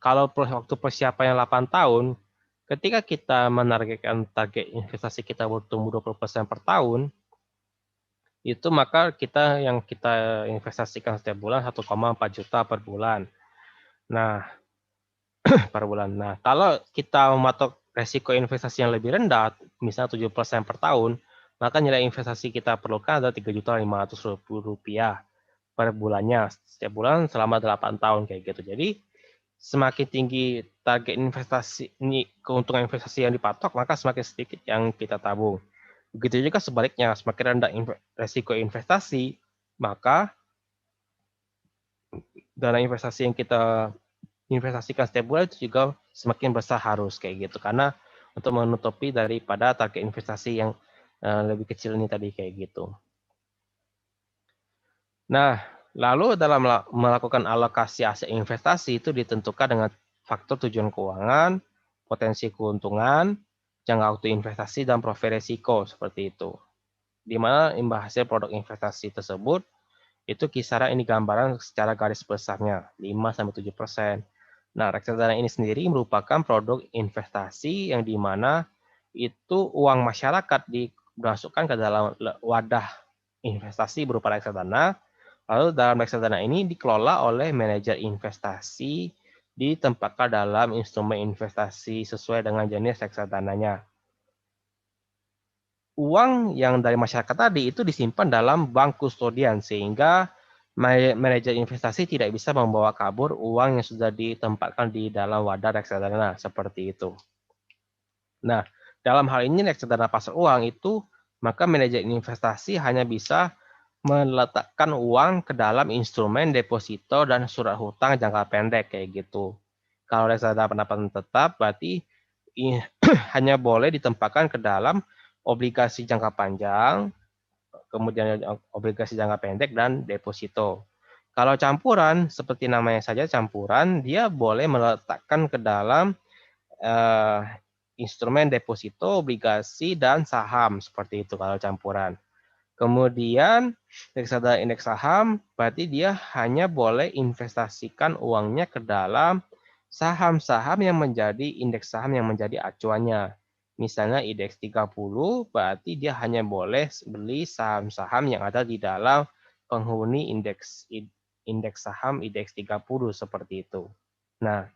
kalau waktu persiapannya 8 tahun, ketika kita menargetkan target investasi kita bertumbuh 20% per tahun, itu maka yang kita investasikan setiap bulan 1,4 juta per bulan. Nah, per bulan. Nah, kalau kita mematok resiko investasi yang lebih rendah, misalnya 7% per tahun, maka nilai investasi kita perlukan adalah Rp3.500.000 per bulannya setiap bulan selama 8 tahun kayak gitu. Jadi semakin tinggi target investasi ini, keuntungan investasi yang dipatok, maka semakin sedikit yang kita tabung. Begitu juga sebaliknya, semakin rendah resiko investasi, maka dana investasi yang kita investasikan setiap bulan itu juga semakin besar harus kayak gitu, karena untuk menutupi daripada target investasi yang lebih kecil ini tadi kayak gitu. Nah, lalu dalam melakukan alokasi aset investasi itu ditentukan dengan faktor tujuan keuangan, potensi keuntungan, jangka waktu investasi, dan profil risiko seperti itu. Di mana imbal hasil produk investasi tersebut itu kisaran ini gambaran secara garis besarnya 5-7%. Nah, reksadana ini sendiri merupakan produk investasi yang di mana itu uang masyarakat dimasukkan ke dalam wadah investasi berupa reksadana. Lalu dalam reksadana ini dikelola oleh manajer investasi, ditempatkan dalam instrumen investasi sesuai dengan jenis reksadananya. Uang yang dari masyarakat tadi itu disimpan dalam bank kustodian, sehingga manajer investasi tidak bisa membawa kabur uang yang sudah ditempatkan di dalam wadah reksadana seperti itu. Nah, dalam hal ini reksadana pasar uang itu, maka manajer investasi hanya bisa meletakkan uang ke dalam instrumen deposito dan surat hutang jangka pendek kayak gitu. Kalau reksadana pendapatan tetap berarti hanya boleh ditempatkan ke dalam obligasi jangka panjang, kemudian obligasi jangka pendek dan deposito. Kalau campuran, seperti namanya saja campuran, dia boleh meletakkan ke dalam eh, instrumen deposito, obligasi, dan saham seperti itu kalau campuran. Kemudian reksadana indeks saham berarti dia hanya boleh investasikan uangnya ke dalam saham-saham yang menjadi indeks saham yang menjadi acuannya. Misalnya indeks 30 berarti dia hanya boleh beli saham-saham yang ada di dalam penghuni indeks saham indeks 30 seperti itu. Nah,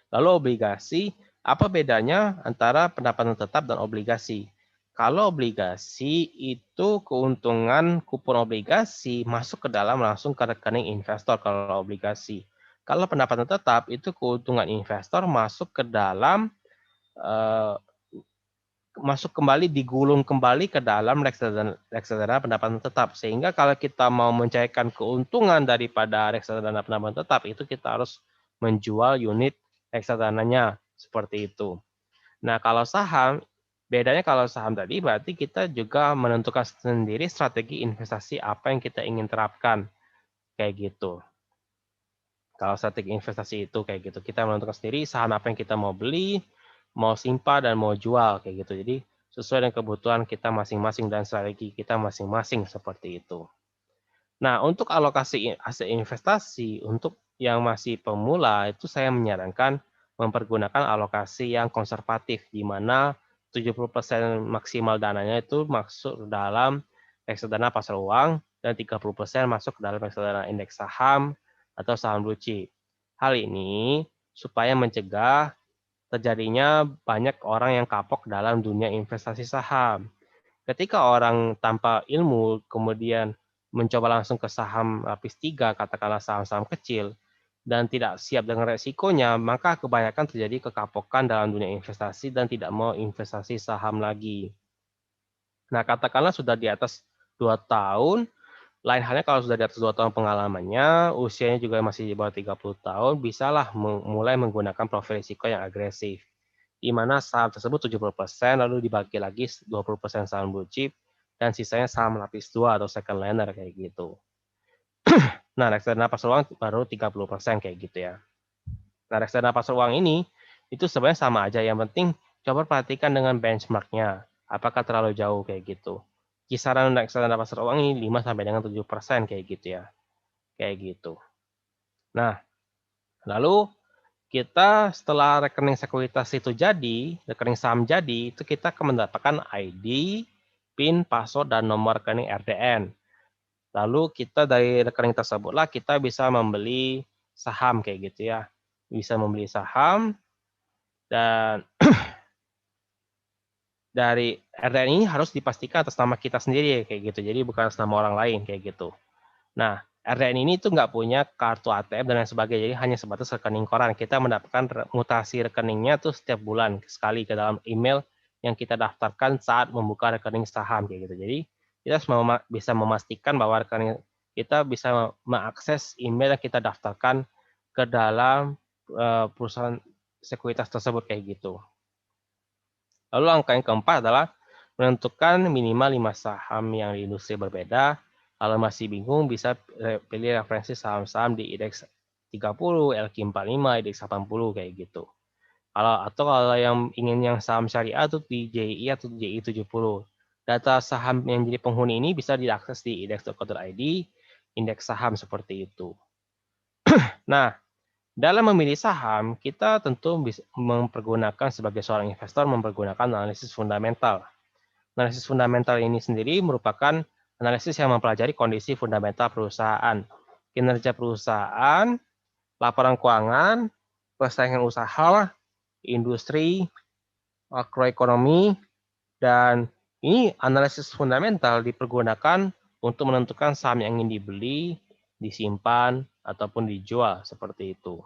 lalu obligasi, apa bedanya antara pendapatan tetap dan obligasi? Kalau obligasi itu keuntungan kupon obligasi masuk ke dalam langsung ke rekening investor kalau obligasi. Kalau pendapatan tetap itu keuntungan investor masuk ke dalam eh, masuk kembali digulung kembali ke dalam reksadana pendapatan tetap, sehingga kalau kita mau mencairkan keuntungan daripada reksadana pendapatan tetap itu kita harus menjual unit reksadananya seperti itu. Nah, kalau saham bedanya, kalau saham tadi berarti kita juga menentukan sendiri strategi investasi apa yang kita ingin terapkan kayak gitu. Kalau strategi investasi itu kayak gitu, kita menentukan sendiri saham apa yang kita mau beli, mau simpan, dan mau jual kayak gitu. Jadi sesuai dengan kebutuhan kita masing-masing dan strategi kita masing-masing seperti itu. Nah, untuk alokasi aset investasi untuk yang masih pemula itu saya menyarankan mempergunakan alokasi yang konservatif, di mana 70% maksimal dananya itu masuk dalam reksadana pasar uang dan 30% masuk dalam reksadana indeks saham atau saham blue chip. Hal ini supaya mencegah terjadinya banyak orang yang kapok dalam dunia investasi saham. Ketika orang tanpa ilmu kemudian mencoba langsung ke saham lapis 3, katakanlah saham-saham kecil, dan tidak siap dengan resikonya, maka kebanyakan terjadi kekapokan dalam dunia investasi dan tidak mau investasi saham lagi. Nah, katakanlah sudah di atas 2 tahun, lain halnya kalau sudah di atas 2 tahun pengalamannya, usianya juga masih di bawah 30 tahun, bisalah mulai menggunakan profil risiko yang agresif, di mana saham tersebut 70%, lalu dibagi lagi 20% saham blue chip, dan sisanya saham lapis 2 atau second liner kayak gitu. Nah, reksadana pasar uang baru 30% kayak gitu ya. Nah, reksadana pasar uang ini itu sebenarnya sama aja, yang penting coba perhatikan dengan benchmarknya, apakah terlalu jauh kayak gitu. Kisaran reksadana pasar uang ini 5 sampai dengan 7% kayak gitu ya. Kayak gitu. Nah, lalu kita setelah rekening sekuritas itu jadi, rekening saham jadi, itu kita akan mendapatkan ID, PIN, password, dan nomor rekening RDN. Lalu kita dari rekening tersebutlah kita bisa membeli saham kayak gitu ya. Bisa membeli saham dan dari RDN ini harus dipastikan atas nama kita sendiri kayak gitu. Jadi bukan atas nama orang lain kayak gitu. Nah, RDN ini tuh nggak punya kartu ATM dan lain sebagainya, jadi hanya sebatas rekening koran. Kita mendapatkan mutasi rekeningnya tuh setiap bulan sekali ke dalam email yang kita daftarkan saat membuka rekening saham kayak gitu. Jadi kita bisa memastikan bahwa rekening kita bisa mengakses email yang kita daftarkan ke dalam perusahaan sekuritas tersebut kayak gitu. Lalu angka yang keempat adalah menentukan minimal 5 saham yang di industri berbeda. Kalau masih bingung bisa pilih referensi saham-saham di IDX 30, LQ45, IDX 80 kayak gitu. Kalau yang ingin yang saham syariah tuh di JI atau JI 70. Data saham yang jadi penghuni ini bisa diakses di index.co.id, indeks saham seperti itu. Nah, dalam memilih saham, kita tentu bisa mempergunakan sebagai seorang investor mempergunakan analisis fundamental. Analisis fundamental ini sendiri merupakan analisis yang mempelajari kondisi fundamental perusahaan, kinerja perusahaan, laporan keuangan, persaingan usaha, industri, makroekonomi, dan ini analisis fundamental dipergunakan untuk menentukan saham yang ingin dibeli, disimpan, ataupun dijual seperti itu.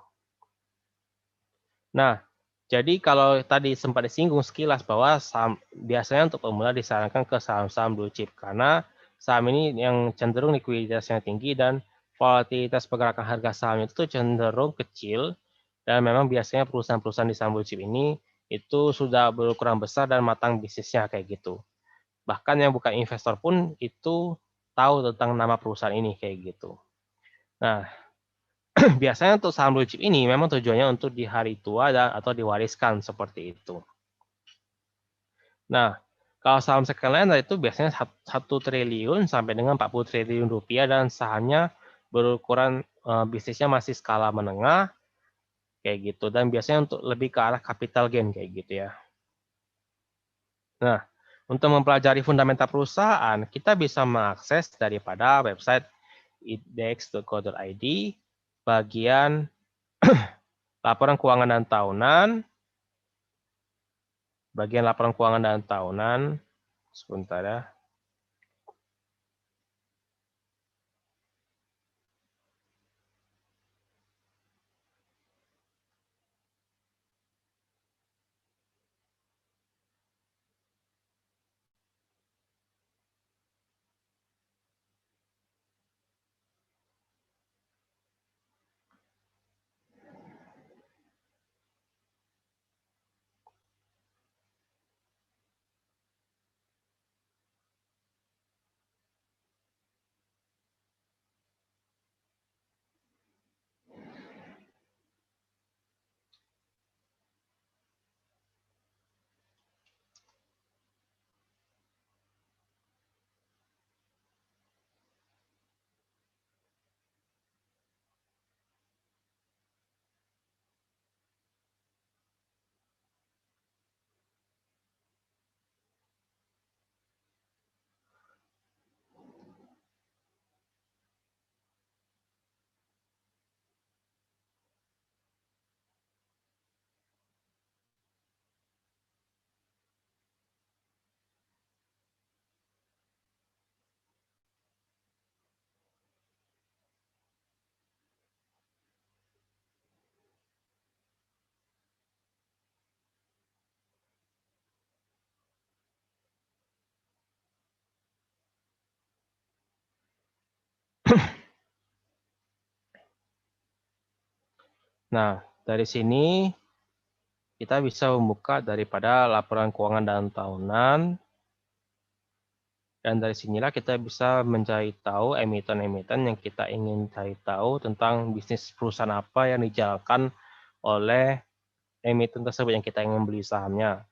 Nah, jadi kalau tadi sempat disinggung sekilas bahwa saham biasanya untuk pemula disarankan ke saham-saham blue chip karena saham ini yang cenderung likuiditasnya tinggi dan volatilitas pergerakan harga saham itu cenderung kecil dan memang biasanya perusahaan-perusahaan di saham blue chip ini itu sudah berukuran besar dan matang bisnisnya kayak gitu. Bahkan yang bukan investor pun itu tahu tentang nama perusahaan ini kayak gitu. Nah, biasanya untuk saham blue chip ini memang tujuannya untuk di hari tua atau diwariskan seperti itu. Nah, kalau saham second itu biasanya 1 triliun sampai dengan 40 triliun rupiah dan sahamnya berukuran bisnisnya masih skala menengah kayak gitu dan biasanya untuk lebih ke arah capital gain kayak gitu ya. Nah, untuk mempelajari fundamental perusahaan, kita bisa mengakses daripada website index.co.id bagian laporan keuangan dan tahunan, sebentar ya. Nah, dari sini kita bisa membuka daripada laporan keuangan dan tahunan, dan dari sinilah kita bisa mencari tahu emiten-emiten yang kita ingin cari tahu tentang bisnis perusahaan apa yang dijalankan oleh emiten tersebut yang kita ingin beli sahamnya.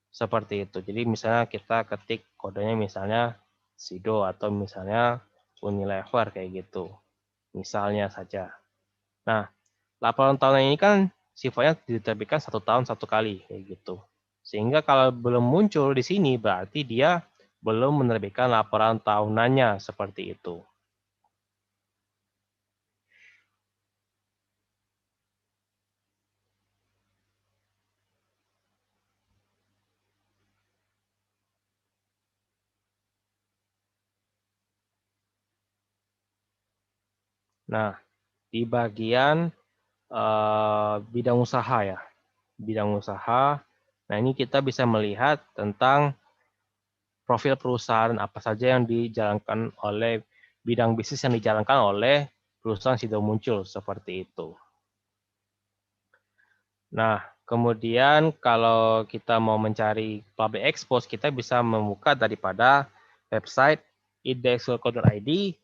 Seperti itu. Jadi misalnya kita ketik kodenya misalnya SIDO atau misalnya Unilever kayak gitu. Misalnya saja. Nah, laporan tahunan ini kan sifatnya diterbitkan 1 tahun 1 kali kayak gitu. Sehingga kalau belum muncul di sini berarti dia belum menerbitkan laporan tahunannya seperti itu. Nah, di bagian bidang usaha ya, bidang usaha. Nah, ini kita bisa melihat tentang profil perusahaan apa saja yang dijalankan oleh bidang bisnis yang dijalankan oleh perusahaan sudah muncul seperti itu. Nah, kemudian kalau kita mau mencari public expose, kita bisa membuka daripada website idexco.id,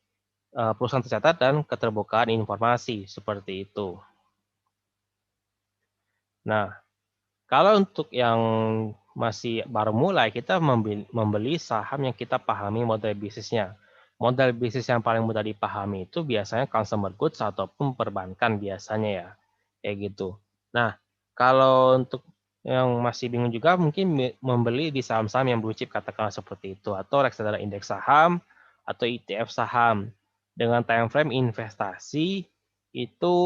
perusahaan tercatat dan keterbukaan informasi seperti itu. Nah, kalau untuk yang masih baru mulai, kita membeli saham yang kita pahami model bisnisnya. Model bisnis yang paling mudah dipahami itu biasanya consumer goods ataupun perbankan biasanya ya, kayak gitu. Nah, kalau untuk yang masih bingung juga mungkin membeli di saham-saham yang blue chip katakanlah seperti itu, atau reksadana indeks saham atau ETF saham dengan time frame investasi itu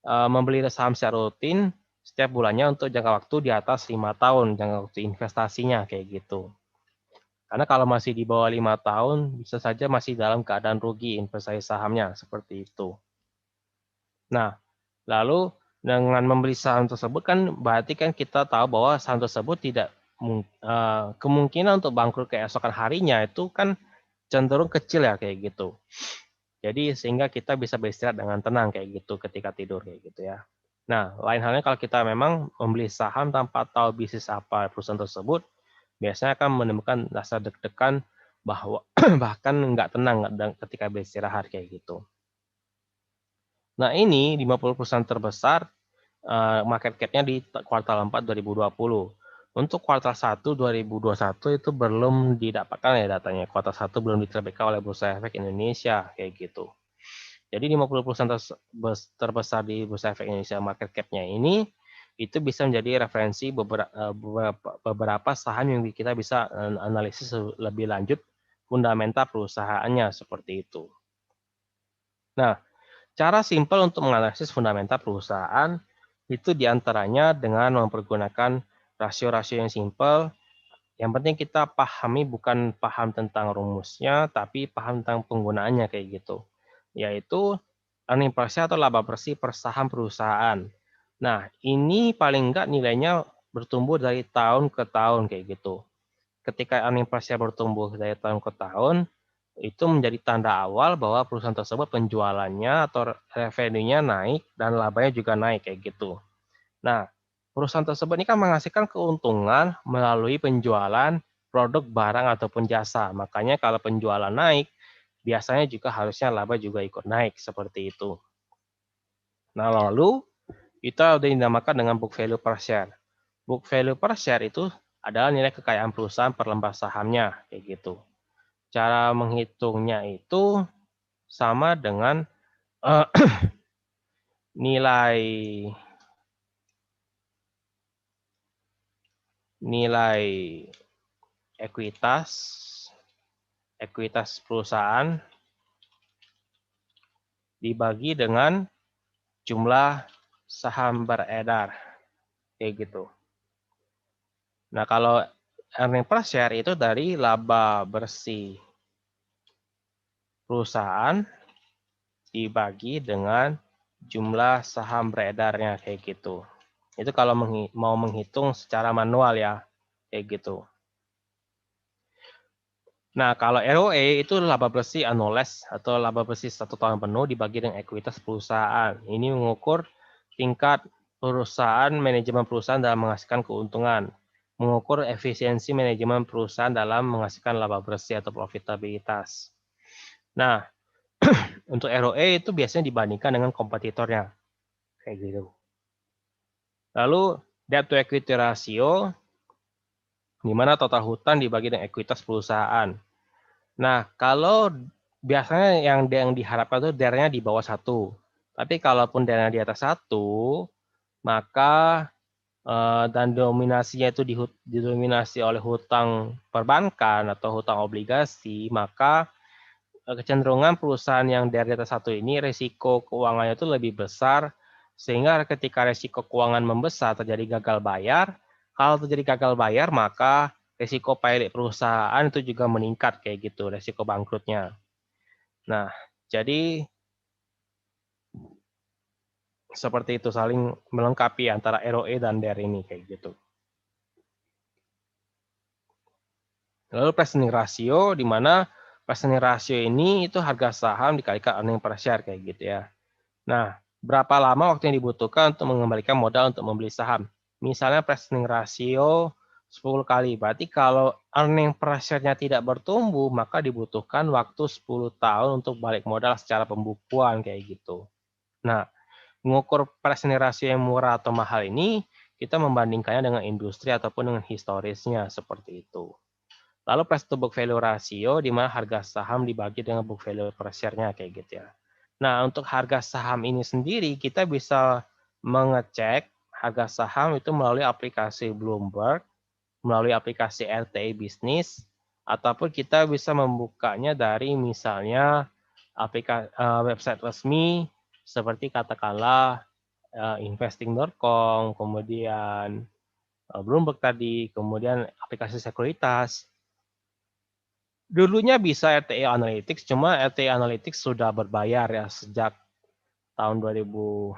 membeli saham secara rutin setiap bulannya untuk jangka waktu di atas 5 tahun, jangka waktu investasinya kayak gitu. Karena kalau masih di bawah 5 tahun, bisa saja masih dalam keadaan rugi investasi sahamnya, seperti itu. Nah, lalu dengan membeli saham tersebut kan berarti kan kita tahu bahwa saham tersebut tidak kemungkinan untuk bangkrut keesokan harinya itu kan cenderung kecil ya kayak gitu. Jadi sehingga kita bisa beristirahat dengan tenang kayak gitu ketika tidur kayak gitu ya. Nah, lain halnya kalau kita memang membeli saham tanpa tahu bisnis apa perusahaan tersebut, biasanya akan menemukan rasa deg-degan bahwa bahkan nggak tenang ketika beristirahat kayak gitu. Nah, ini 50 perusahaan terbesar market cap-nya di kuartal 4 2020. Untuk kuartal 1 2021 itu belum didapatkan ya datanya. Kuartal 1 belum diterbitkan oleh Bursa Efek Indonesia kayak gitu. Jadi 50 perusahaan terbesar di Bursa Efek Indonesia market cap-nya ini itu bisa menjadi referensi beberapa saham yang kita bisa analisis lebih lanjut fundamental perusahaannya seperti itu. Nah, cara simpel untuk menganalisis fundamental perusahaan itu diantaranya dengan mempergunakan rasio-rasio yang simpel. Yang penting kita pahami bukan paham tentang rumusnya, tapi paham tentang penggunaannya kayak gitu. Yaitu earning per share atau laba bersih per saham perusahaan. Nah, ini paling enggak nilainya bertumbuh dari tahun ke tahun kayak gitu. Ketika earning per share bertumbuh dari tahun ke tahun, itu menjadi tanda awal bahwa perusahaan tersebut penjualannya atau revenue-nya naik dan labanya juga naik kayak gitu. Nah, perusahaan tersebut ini kan menghasilkan keuntungan melalui penjualan produk, barang, ataupun jasa. Makanya kalau penjualan naik, biasanya juga harusnya laba juga ikut naik, seperti itu. Nah, lalu kita udah dinamakan dengan book value per share. Book value per share itu adalah nilai kekayaan perusahaan per lembar sahamnya, kayak gitu. Cara menghitungnya itu sama dengan uh, nilai nilai ekuitas perusahaan dibagi dengan jumlah saham beredar kayak gitu. Nah, kalau earning per share itu dari laba bersih perusahaan dibagi dengan jumlah saham beredarnya kayak gitu. Itu kalau mau menghitung secara manual ya, kayak gitu. Nah, kalau ROE itu laba bersih annualized atau laba bersih 1 tahun penuh dibagi dengan ekuitas perusahaan. Ini mengukur tingkat perusahaan, manajemen perusahaan dalam menghasilkan keuntungan. Mengukur efisiensi manajemen perusahaan dalam menghasilkan laba bersih atau profitabilitas. Nah, untuk ROE itu biasanya dibandingkan dengan kompetitornya. Kayak gitu. Lalu, debt to equity ratio, di mana total hutang dibagi dengan ekuitas perusahaan. Nah, kalau biasanya yang diharapkan itu DER-nya di bawah 1. Tapi kalaupun DER-nya di atas 1, maka dan dominasinya itu didominasi oleh hutang perbankan atau hutang obligasi, maka kecenderungan perusahaan yang dari data satu ini risiko keuangannya itu lebih besar, sehingga ketika risiko keuangan membesar terjadi gagal bayar, kalau terjadi gagal bayar maka risiko payah perusahaan itu juga meningkat kayak gitu, risiko bangkrutnya. Nah, jadi seperti itu saling melengkapi antara ROE dan DER ini kayak gitu. Lalu price earning ratio, di mana price earning ratio ini itu harga saham dikalikan earning per share kayak gitu ya. Nah, berapa lama waktu yang dibutuhkan untuk mengembalikan modal untuk membeli saham? Misalnya price earning ratio 10 kali. Berarti kalau earning per share-nya tidak bertumbuh, maka dibutuhkan waktu 10 tahun untuk balik modal secara pembukuan kayak gitu. Nah, mengukur price earning ratio yang murah atau mahal ini, kita membandingkannya dengan industri ataupun dengan historisnya seperti itu. Lalu price to book value ratio, di mana harga saham dibagi dengan book value per share-nya kayak gitu ya. Nah, untuk harga saham ini sendiri, kita bisa mengecek harga saham itu melalui aplikasi Bloomberg, melalui aplikasi RTI Bisnis, ataupun kita bisa membukanya dari misalnya website resmi, seperti katakanlah investing.com, kemudian Bloomberg tadi, kemudian aplikasi sekuritas. Dulunya bisa RTI Analytics, cuma RTI Analytics sudah berbayar ya sejak tahun 2000,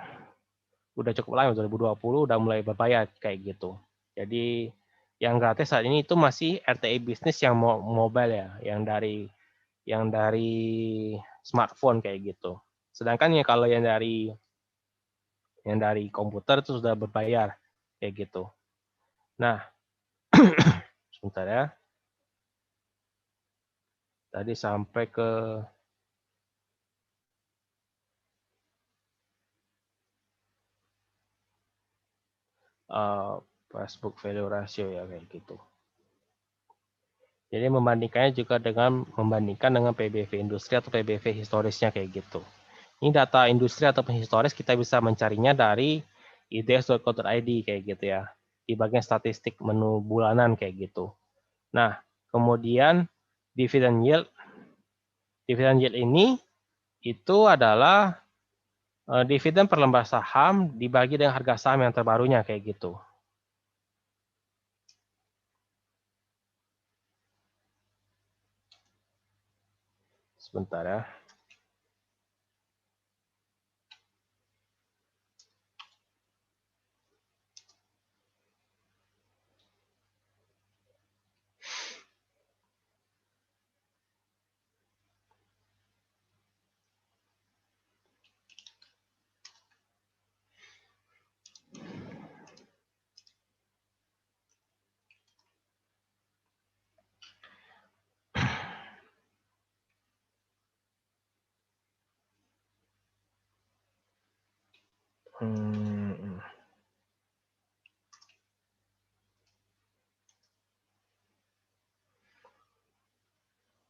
udah cukup lama, 2020 udah mulai berbayar kayak gitu. Jadi yang gratis saat ini itu masih RTI Bisnis yang mobile ya, yang dari smartphone kayak gitu. Sedangkan ya kalau yang dari komputer itu sudah berbayar kayak gitu. Nah, sebentar ya. Tadi sampai ke Facebook value ratio ya kayak gitu. Jadi membandingkannya juga dengan PBV industri atau PBV historisnya kayak gitu. Ini data industri ataupun historis kita bisa mencarinya dari ids.co.id kayak gitu ya. Di bagian statistik menu bulanan kayak gitu. Nah, kemudian dividend yield. Dividend yield ini itu adalah dividen per lembar saham dibagi dengan harga saham yang terbarunya kayak gitu. Sebentar ya.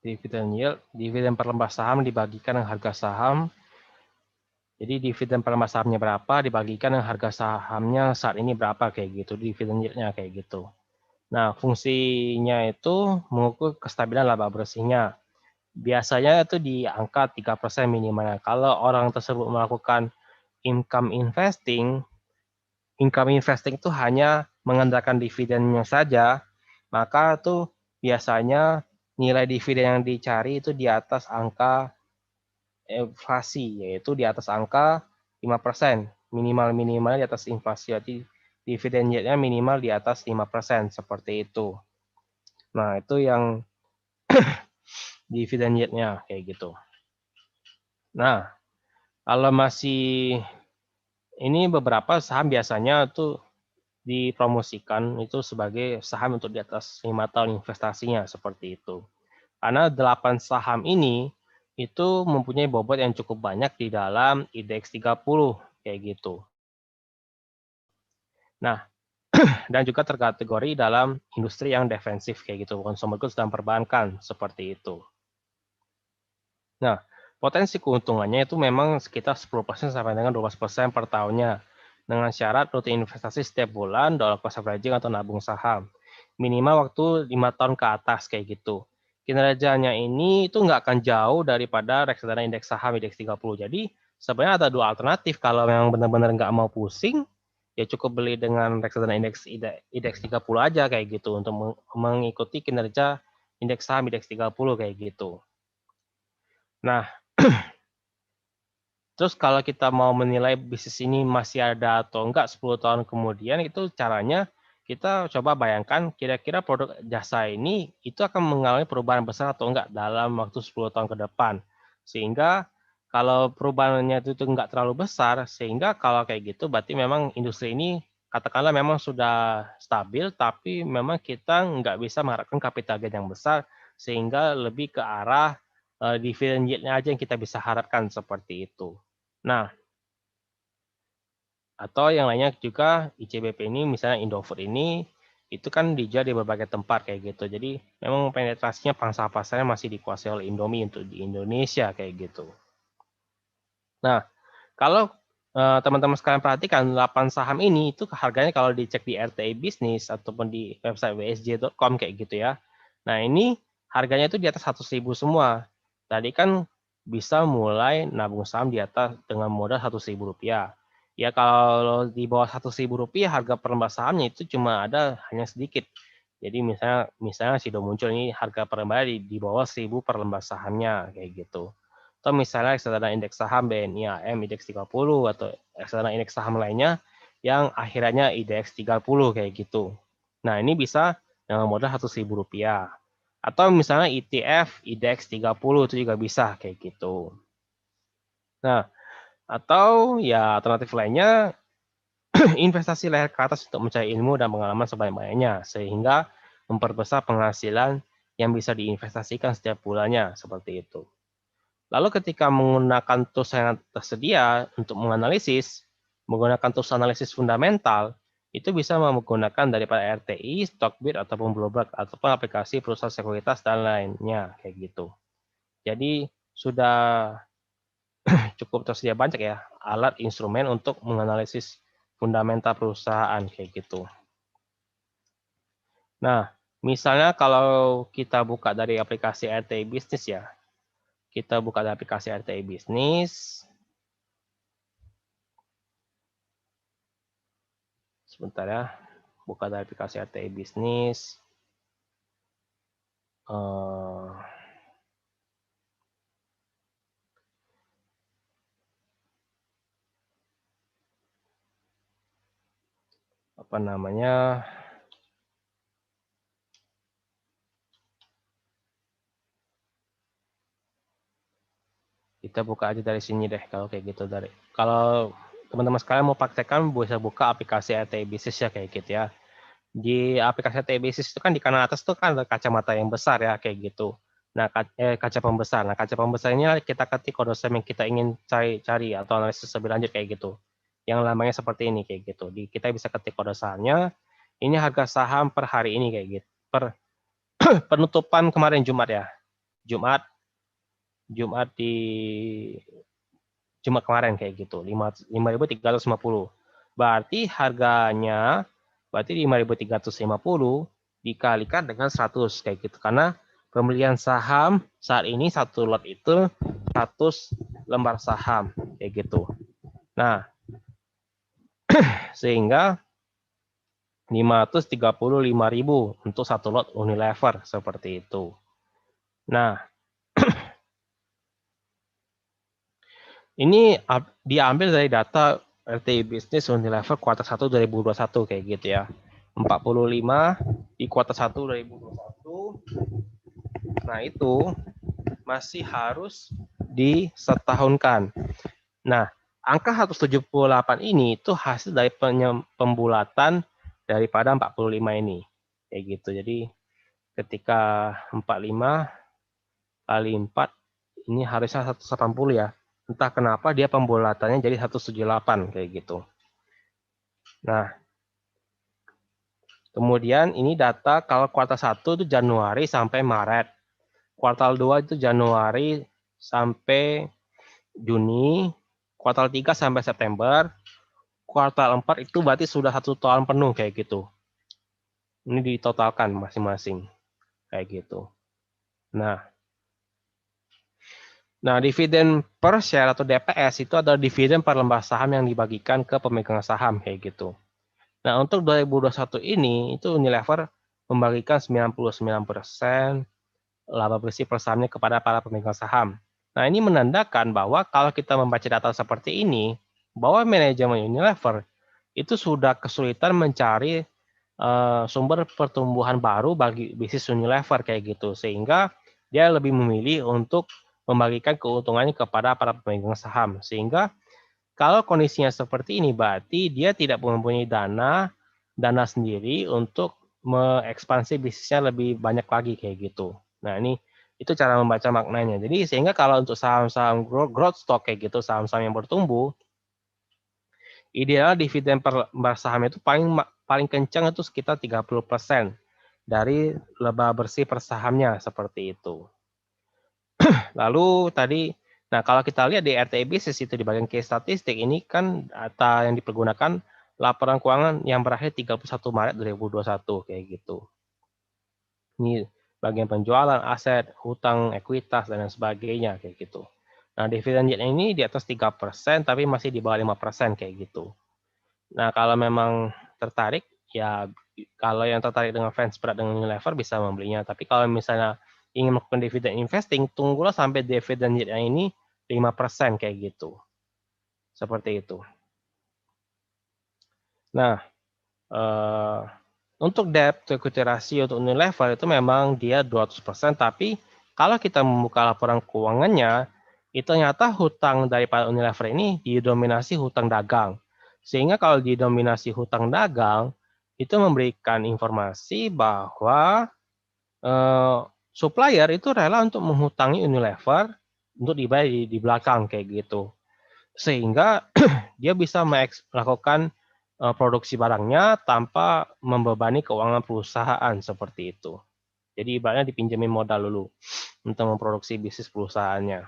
Dividen yield, dividen per lembar saham dibagikan dengan harga saham. Jadi dividen per lembar sahamnya berapa dibagikan dengan harga sahamnya saat ini berapa kayak gitu, dividen yield-nya kayak gitu. Nah, fungsinya itu mengukur kestabilan laba bersihnya. Biasanya itu di angka 3% minimalnya. Kalau orang tersebut melakukan income investing, itu hanya mengandalkan dividennya saja, maka itu biasanya nilai dividen yang dicari itu di atas angka inflasi, yaitu di atas angka 5%. Minimal di atas inflasi, jadi dividen yield-nya minimal di atas 5%, seperti itu. Nah, itu yang dividen yield-nya kayak gitu. Nah, kalau masih ini beberapa saham biasanya tuh dipromosikan itu sebagai saham untuk di atas 5 tahun investasinya seperti itu. Karena 8 saham ini itu mempunyai bobot yang cukup banyak di dalam IDX 30 kayak gitu. Nah, dan juga terkategori dalam industri yang defensif kayak gitu, consumer goods dan perbankan seperti itu. Nah, potensi keuntungannya itu memang sekitar 10% sampai dengan 12% per tahunnya. dengan syarat rutin investasi setiap bulan, dollar cost averaging atau nabung saham. Minimal waktu 5 tahun ke atas kayak gitu. Kinerjanya ini itu nggak akan jauh daripada reksadana indeks saham indeks 30. Jadi sebenarnya ada dua alternatif. Kalau memang benar-benar nggak mau pusing, ya cukup beli dengan reksadana indeks 30 aja kayak gitu untuk mengikuti kinerja indeks saham indeks 30 kayak gitu. Nah, terus kalau kita mau menilai bisnis ini masih ada atau enggak 10 tahun kemudian, itu caranya kita coba bayangkan kira-kira produk jasa ini itu akan mengalami perubahan besar atau enggak dalam waktu 10 tahun ke depan. Sehingga kalau perubahannya itu enggak terlalu besar, sehingga kalau kayak gitu berarti memang industri ini katakanlah memang sudah stabil, tapi memang kita enggak bisa mengharapkan capital gain yang besar, sehingga lebih ke arah dividend yield-nya aja yang kita bisa harapkan seperti itu. Nah, atau yang lainnya juga ICBP ini misalnya Indofood ini itu kan dijual di berbagai tempat kayak gitu. Jadi memang penetrasinya pangsa pasarnya masih dikuasai oleh Indomie untuk di Indonesia kayak gitu. Nah, kalau teman-teman sekalian perhatikan 8 saham ini itu harganya kalau dicek di RTI Bisnis ataupun di website wsj.com kayak gitu ya. Nah, ini harganya itu di atas 100.000 semua. Tadi kan bisa mulai nabung saham di atas dengan modal 100.000 rupiah. Ya kalau di bawah 100.000 rupiah harga per lembar sahamnya itu cuma ada hanya sedikit. Jadi misalnya Sido muncul ini harga per lembar di bawah 1.000 per lembar sahamnya kayak gitu. Atau misalnya reksadana indeks saham BNI AM indeks 30 atau reksadana indeks saham lainnya yang akhirnya indeks 30 kayak gitu. Nah, ini bisa dengan modal 100.000 rupiah. Atau misalnya ETF indeks 30 itu juga bisa kayak gitu. Nah, atau ya alternatif lainnya investasi leher ke atas untuk mencari ilmu dan pengalaman sebanyak-banyaknya sehingga memperbesar penghasilan yang bisa diinvestasikan setiap bulannya seperti itu. Lalu ketika menggunakan tools yang tersedia untuk menganalisis, menggunakan tools analisis fundamental, itu bisa menggunakan daripada RTI, Stockbit, ataupun Bloomberg, ataupun aplikasi perusahaan sekuritas dan lainnya, kayak gitu. Jadi sudah cukup tersedia banyak ya alat instrumen untuk menganalisis fundamental perusahaan kayak gitu. Nah, misalnya kalau kita buka dari aplikasi RTI Bisnis ya, kita buka dari aplikasi RTI Bisnis. Sebentar ya, buka dari aplikasi RTI Bisnis. Apa namanya? Kita buka aja dari sini deh kalau kayak gitu kalau teman-teman sekalian mau praktekkan bisa buka aplikasi RTI Bisnis ya kayak gitu ya. Di aplikasi RTI Bisnis itu kan di kanan atas tuh kan ada kacamata yang besar ya kayak gitu. Nah, kaca pembesar. Nah, kaca pembesarnya kita ketik kode saham yang kita ingin cari atau analisis lebih lanjut kayak gitu. Yang lambangnya seperti ini kayak gitu. Kita bisa ketik kode sahamnya. Ini harga saham per hari ini kayak gitu. Per penutupan kemarin Jumat ya. Jumat di Jumat kemarin kayak gitu. 5.350. Berarti harganya berarti 5.350 dikalikan dengan 100 kayak gitu. Karena pembelian saham saat ini satu lot itu 100 lembar saham kayak gitu. Nah, sehingga 535.000 untuk satu lot Unilever seperti itu. Nah, ini diambil dari data RTI Bisnis Unilever kuartal 1 2021 kayak gitu ya. 45 di kuartal 1 2021. Nah, itu masih harus disetahunkan. Nah, angka 178 ini itu hasil dari pembulatan daripada 45 ini. Kayak gitu. Jadi ketika 45 kali 4 ini harusnya 180 ya. Entah kenapa dia pembulatannya jadi 178 kayak gitu. Nah, kemudian ini data kalau kuartal 1 itu Januari sampai Maret. Kuartal 2 itu Januari sampai Juni. Kuartal 3 sampai September. kuartal 4 itu berarti sudah 1 tahun penuh kayak gitu. Ini ditotalkan masing-masing kayak gitu. Nah, dividen per share atau DPS itu adalah dividen per lembar saham yang dibagikan ke pemegang saham kayak gitu. Nah, untuk 2021 ini itu Unilever membagikan 99% laba bersih per sahamnya kepada para pemegang saham. Nah, ini menandakan bahwa kalau kita membaca data seperti ini, bahwa manajemen Unilever itu sudah kesulitan mencari sumber pertumbuhan baru bagi bisnis Unilever kayak gitu, sehingga dia lebih memilih untuk membagikan keuntungannya kepada para pemegang saham. Sehingga kalau kondisinya seperti ini, berarti dia tidak mempunyai dana sendiri untuk mengekspansi bisnisnya lebih banyak lagi kayak gitu. Nah, ini itu cara membaca maknanya. Jadi sehingga kalau untuk saham-saham growth stock kayak gitu, saham-saham yang bertumbuh, ideal dividen per lembar saham itu paling kencang itu sekitar 30% dari laba bersih per sahamnya seperti itu. Lalu tadi, nah kalau kita lihat di RTI Business itu di bagian case statistik ini kan data yang dipergunakan laporan keuangan yang berakhir 31 Maret 2021 kayak gitu. Ini bagian penjualan aset, hutang, ekuitas dan lain sebagainya kayak gitu. Nah, dividen yield ini di atas 3% tapi masih di bawah 5% kayak gitu. Nah, kalau memang tertarik, ya kalau yang tertarik dengan fans berat dengan Unilever bisa membelinya. Tapi kalau misalnya ingin melakukan dividen investing, tunggulah sampai dividen yield ini 5% kayak gitu. Seperti itu. Nah, untuk debt to equity ratio untuk Unilever itu memang dia 200%, tapi kalau kita membuka laporan keuangannya, itu ternyata hutang daripada Unilever ini didominasi hutang dagang. Sehingga kalau didominasi hutang dagang, itu memberikan informasi bahwa supplier itu rela untuk menghutangi Unilever untuk dibayar di belakang kayak gitu. Sehingga dia bisa melakukan produksi barangnya tanpa membebani keuangan perusahaan seperti itu. Jadi ibaratnya dipinjemin modal dulu untuk memproduksi bisnis perusahaannya.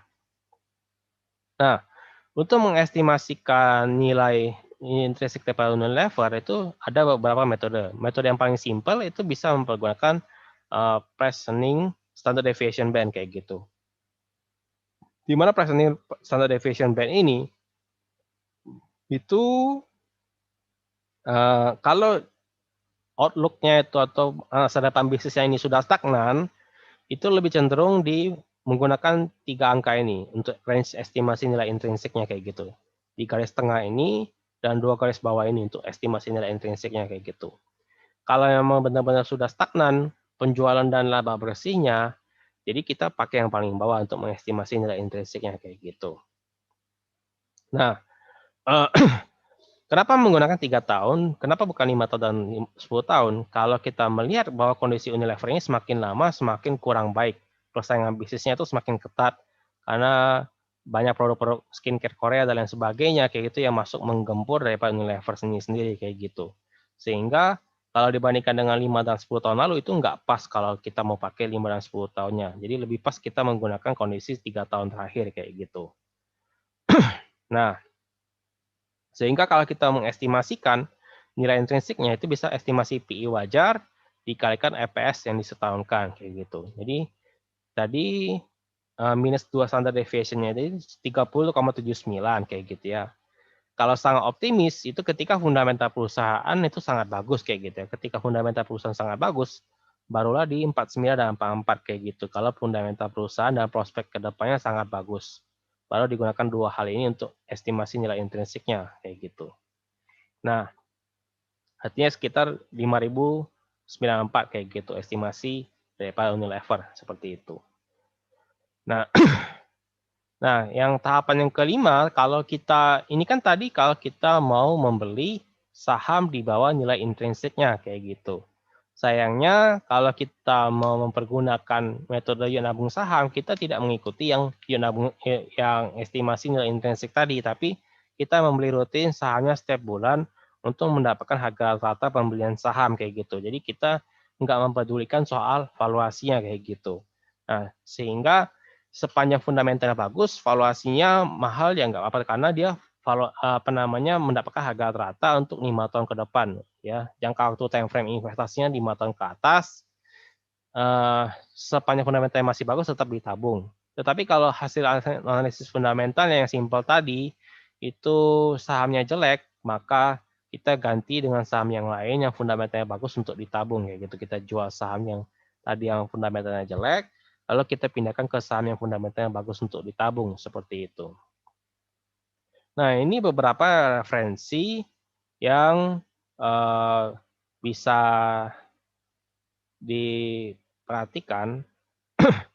Nah, untuk mengestimasikan nilai intrinsic daripada Unilever itu ada beberapa metode. Metode yang paling simpel itu bisa mempergunakan Price-Earnings Standard Deviation Band kayak gitu. Di mana Price-Earnings Standard Deviation Band ini itu kalau outlook-nya itu atau masa depan bisnisnya ini sudah stagnan, itu lebih cenderung menggunakan 3 angka ini untuk range estimasi nilai intrinsiknya kayak gitu. Di garis tengah ini dan 2 garis bawah ini untuk estimasi nilai intrinsiknya kayak gitu. Kalau memang benar-benar sudah stagnan penjualan dan laba bersihnya, jadi kita pakai yang paling bawah untuk mengestimasi nilai intrinsiknya kayak gitu. Nah, kenapa menggunakan 3 tahun? Kenapa bukan 5 tahun dan 10 tahun? Kalau kita melihat bahwa kondisi Unilever ini semakin lama semakin kurang baik. Persaingan bisnisnya itu semakin ketat karena banyak produk-produk skincare Korea dan lain sebagainya kayak gitu yang masuk menggempur daripada Unilever sendiri kayak gitu. Sehingga kalau dibandingkan dengan 5 dan 10 tahun lalu itu nggak pas kalau kita mau pakai 5 dan 10 tahunnya. Jadi lebih pas kita menggunakan kondisi 3 tahun terakhir kayak gitu. Nah, sehingga kalau kita mengestimasikan nilai intrinsiknya itu bisa estimasi PI wajar dikalikan EPS yang disetahunkan kayak gitu. Jadi tadi minus 2 standard deviation-nya itu 30,79 kayak gitu ya. Kalau sangat optimis itu ketika fundamental perusahaan itu sangat bagus kayak gitu ya. Ketika fundamental perusahaan sangat bagus, barulah di 49 dan 44 kayak gitu. Kalau fundamental perusahaan dan prospek kedepannya sangat bagus, baru digunakan dua hal ini untuk estimasi nilai intrinsiknya kayak gitu. Nah, artinya sekitar 5.094 kayak gitu estimasi daripada Unilever seperti itu. Nah, yang tahapan yang kelima, kalau kita ini kan tadi kalau kita mau membeli saham di bawah nilai intrinsiknya kayak gitu. Sayangnya kalau kita mau mempergunakan metode yuk nabung saham, kita tidak mengikuti yang yang estimasi nilai intrinsik tadi, tapi kita membeli rutin sahamnya setiap bulan untuk mendapatkan harga rata pembelian saham kayak gitu. Jadi kita nggak mempedulikan soal valuasinya kayak gitu. Nah, sehingga sepanjang fundamentalnya bagus, valuasinya mahal ya nggak apa-apa karena dia mendapatkan harga rata untuk 5 tahun ke depan ya. Jangka waktu time frame investasinya 5 tahun ke atas, sepanjang fundamentalnya masih bagus tetap ditabung. Tetapi kalau hasil analisis fundamental yang simpel tadi, itu sahamnya jelek, maka kita ganti dengan saham yang lain yang fundamentalnya bagus untuk ditabung kayak gitu. Kita jual saham yang tadi yang fundamentalnya jelek, lalu kita pindahkan ke saham yang fundamentalnya bagus untuk ditabung seperti itu. Nah, ini beberapa referensi yang bisa diperhatikan,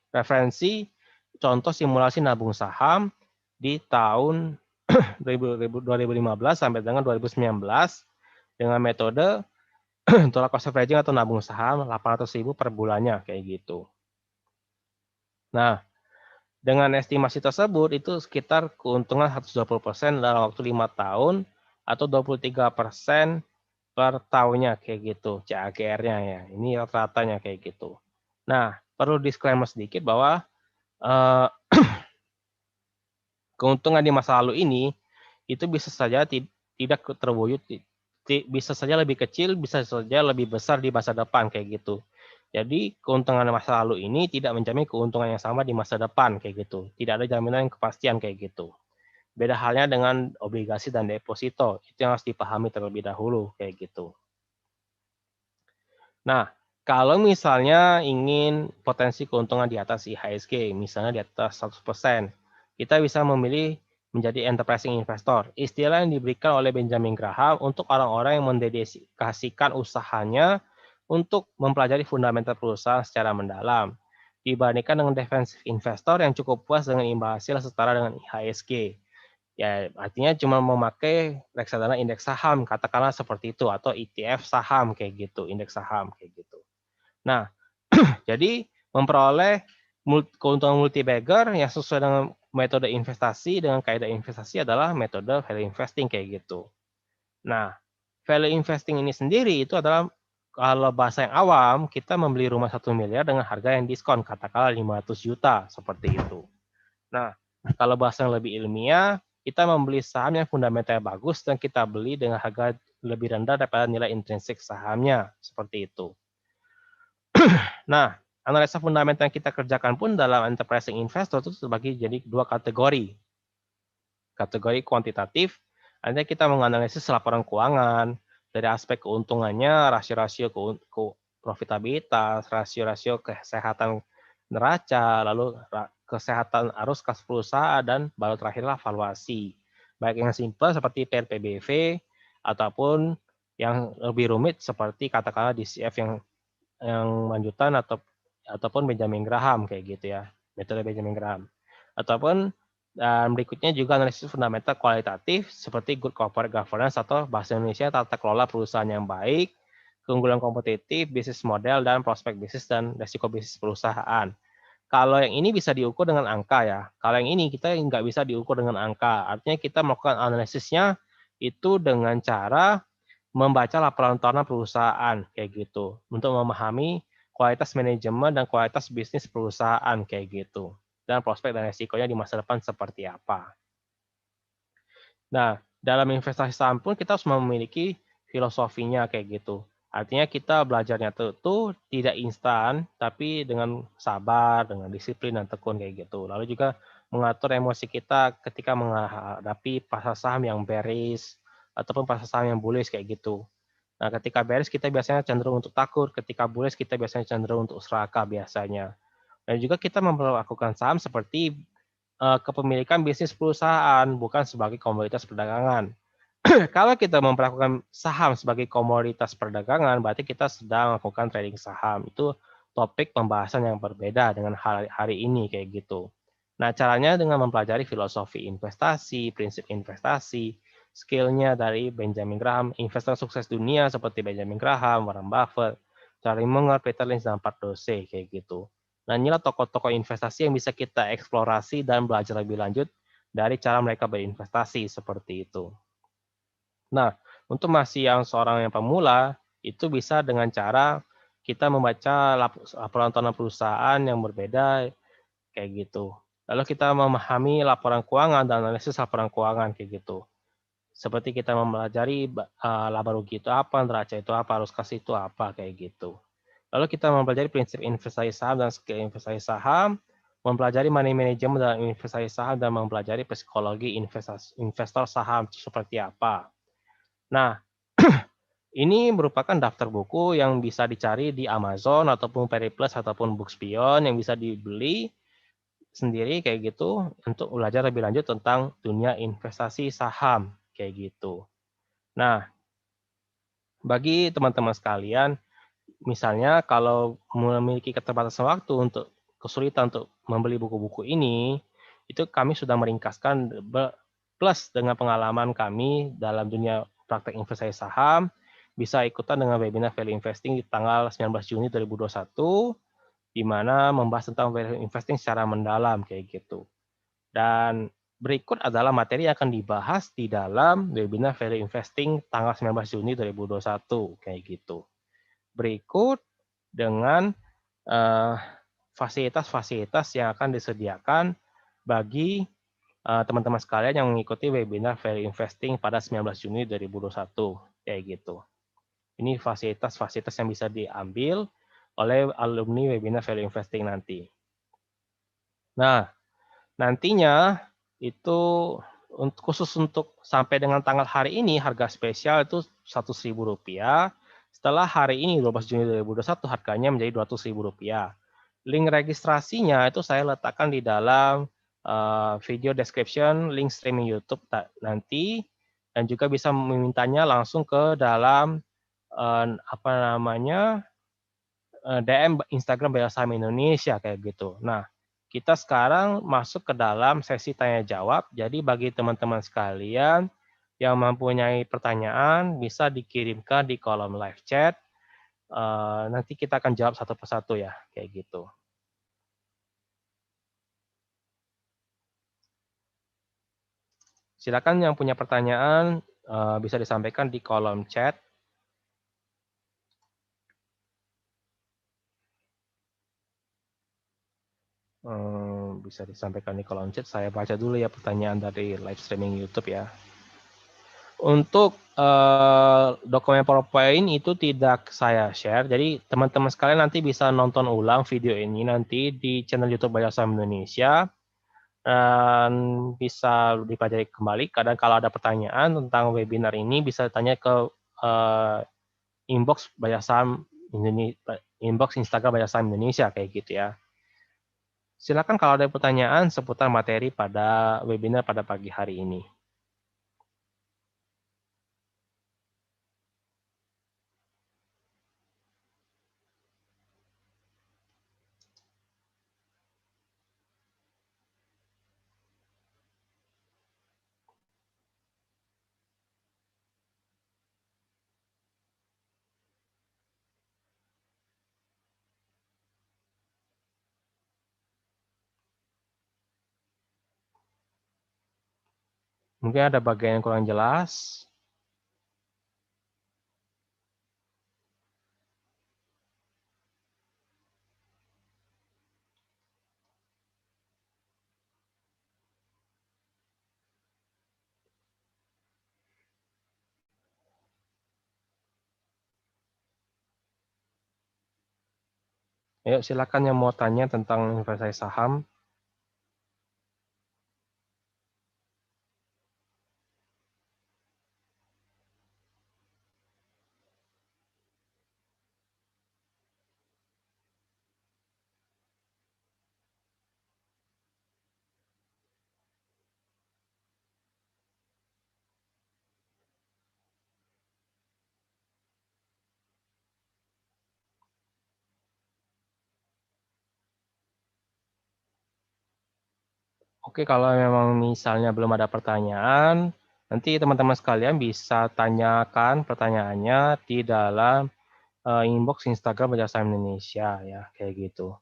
referensi contoh simulasi nabung saham di tahun 2015 sampai dengan 2019 dengan metode total cost averaging atau nabung saham 800.000 per bulannya kayak gitu. Nah, dengan estimasi tersebut itu sekitar keuntungan 120% dalam waktu 5 tahun atau 23% per tahunnya kayak gitu CAGR-nya ya. Ini rata-ratanya kayak gitu. Nah, perlu disclaimer sedikit bahwa keuntungan di masa lalu ini itu bisa saja tidak terwujud, bisa saja lebih kecil, bisa saja lebih besar di masa depan kayak gitu. Jadi keuntungan masa lalu ini tidak menjamin keuntungan yang sama di masa depan kayak gitu. Tidak ada jaminan kepastian kayak gitu. Beda halnya dengan obligasi dan deposito, itu yang harus dipahami terlebih dahulu kayak gitu. Nah, kalau misalnya ingin potensi keuntungan di atas IHSG, misalnya di atas 100%, kita bisa memilih menjadi enterprising investor. Istilah yang diberikan oleh Benjamin Graham untuk orang-orang yang mendedikasikan usahanya untuk mempelajari fundamental perusahaan secara mendalam, dibandingkan dengan defensive investor yang cukup puas dengan imbal hasil setara dengan IHSG. Ya, artinya cuma memakai reksadana indeks saham, katakanlah seperti itu, atau ETF saham kayak gitu, indeks saham kayak gitu. Nah, jadi memperoleh keuntungan multi-bagger yang sesuai dengan metode investasi dengan kaidah investasi adalah metode value investing kayak gitu. Nah, value investing ini sendiri itu adalah kalau bahasa yang awam, kita membeli rumah 1 miliar dengan harga yang diskon, katakanlah 500 juta, seperti itu. Nah, kalau bahasa yang lebih ilmiah, kita membeli saham yang fundamentalnya bagus dan kita beli dengan harga lebih rendah daripada nilai intrinsik sahamnya, seperti itu. Nah, analisa fundamental yang kita kerjakan pun dalam enterprising investor itu terbagi jadi 2 kategori. Kategori kuantitatif, artinya kita menganalisis laporan keuangan dari aspek keuntungannya, rasio-rasio profitabilitas, rasio-rasio kesehatan neraca, lalu kesehatan arus kas perusahaan, dan baru terakhirlah valuasi. Baik yang simpel seperti PRPBV ataupun yang lebih rumit seperti katakanlah DCF yang lanjutan ataupun Benjamin Graham kayak gitu ya, metode Benjamin Graham. Ataupun dan berikutnya juga analisis fundamental kualitatif seperti good corporate governance atau bahasa Indonesia tata kelola perusahaan yang baik, keunggulan kompetitif, bisnis model, dan prospek bisnis dan resiko bisnis perusahaan. Kalau yang ini bisa diukur dengan angka ya. Kalau yang ini kita nggak bisa diukur dengan angka. Artinya kita melakukan analisisnya itu dengan cara membaca laporan tahunan perusahaan kayak gitu untuk memahami kualitas manajemen dan kualitas bisnis perusahaan kayak gitu dan prospek dan resikonya di masa depan seperti apa. Nah, dalam investasi saham pun kita harus memiliki filosofinya kayak gitu. Artinya kita belajarnya itu tidak instan, tapi dengan sabar, dengan disiplin dan tekun kayak gitu. Lalu juga mengatur emosi kita ketika menghadapi pasar saham yang bearish ataupun pasar saham yang bullish kayak gitu. Nah, ketika bearish kita biasanya cenderung untuk takut, ketika bullish kita biasanya cenderung untuk serakah biasanya. Dan juga kita memperlakukan saham seperti kepemilikan bisnis perusahaan, bukan sebagai komoditas perdagangan. Kalau kita memperlakukan saham sebagai komoditas perdagangan, berarti kita sedang melakukan trading saham. Itu topik pembahasan yang berbeda dengan hari ini kayak gitu. Nah, caranya dengan mempelajari filosofi investasi, prinsip investasi, skillnya dari Benjamin Graham, investor sukses dunia seperti Benjamin Graham, Warren Buffett, Charlie Munger, Peter Lynch, dan Pat Dorsey kayak gitu. Nah, inilah tokoh-tokoh investasi yang bisa kita eksplorasi dan belajar lebih lanjut dari cara mereka berinvestasi seperti itu. Nah, untuk masih yang seorang yang pemula, itu bisa dengan cara kita membaca laporan tahunan perusahaan yang berbeda kayak gitu. Lalu kita memahami laporan keuangan dan analisis laporan keuangan kayak gitu. Seperti kita mempelajari laba rugi itu apa, neraca itu apa, arus kas itu apa, kayak gitu. Lalu kita mempelajari prinsip investasi saham dan skill investasi saham, mempelajari money management dalam investasi saham, dan mempelajari psikologi investor saham seperti apa. Nah, ini merupakan daftar buku yang bisa dicari di Amazon ataupun Periplus ataupun Bookspion yang bisa dibeli sendiri kayak gitu untuk belajar lebih lanjut tentang dunia investasi saham kayak gitu. Nah, bagi teman-teman sekalian, misalnya kalau memiliki keterbatasan waktu untuk kesulitan untuk membeli buku-buku ini, itu kami sudah meringkaskan plus dengan pengalaman kami dalam dunia praktek investasi saham, bisa ikutan dengan webinar value investing di tanggal 19 Juni 2021, di mana membahas tentang value investing secara mendalam kayak gitu. Dan berikut adalah materi yang akan dibahas di dalam webinar value investing tanggal 19 Juni 2021 kayak gitu. Berikut dengan fasilitas-fasilitas yang akan disediakan bagi teman-teman sekalian yang mengikuti webinar value investing pada 19 Juni 2021 kayak gitu. Ini fasilitas-fasilitas yang bisa diambil oleh alumni webinar value investing nanti. Nah, nantinya itu khusus untuk sampai dengan tanggal hari ini harga spesial itu Rp100.000. Setelah hari ini 12 Juni 2021 harganya menjadi Rp200.000. Link registrasinya itu saya letakkan di dalam video description, link streaming YouTube nanti, dan juga bisa memintanya langsung ke dalam DM Instagram Bayar Saham Indonesia kayak gitu. Nah, kita sekarang masuk ke dalam sesi tanya jawab. Jadi bagi teman-teman sekalian yang mempunyai pertanyaan bisa dikirimkan di kolom live chat. Nanti kita akan jawab satu persatu ya, kayak gitu. Silakan yang punya pertanyaan bisa disampaikan di kolom chat. Bisa disampaikan di kolom chat. Saya baca dulu ya pertanyaan dari live streaming YouTube ya. Untuk dokumen PowerPoint itu tidak saya share, jadi teman-teman sekalian nanti bisa nonton ulang video ini nanti di channel YouTube Bayar Saham Indonesia, dan bisa dipelajari kembali. Kadang kalau ada pertanyaan tentang webinar ini bisa tanya ke inbox Bayar Saham Indonesia, inbox Instagram Bayar Saham Indonesia kayak gitu ya. Silakan kalau ada pertanyaan seputar materi pada webinar pada pagi hari ini. Mungkin ada bagian yang kurang jelas. Ayo silakan yang mau tanya tentang investasi saham. Oke, kalau memang misalnya belum ada pertanyaan, nanti teman-teman sekalian bisa tanyakan pertanyaannya di dalam inbox Instagram Bayar Saham Indonesia ya, kayak gitu.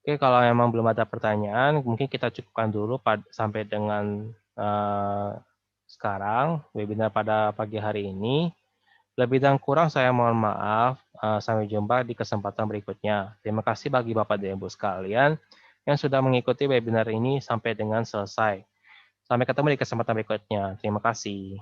Oke, kalau memang belum ada pertanyaan, mungkin kita cukupkan dulu sampai dengan sekarang webinar pada pagi hari ini. Lebih dan kurang saya mohon maaf. Sampai jumpa di kesempatan berikutnya. Terima kasih bagi Bapak dan Ibu sekalian yang sudah mengikuti webinar ini sampai dengan selesai. Sampai ketemu di kesempatan berikutnya. Terima kasih.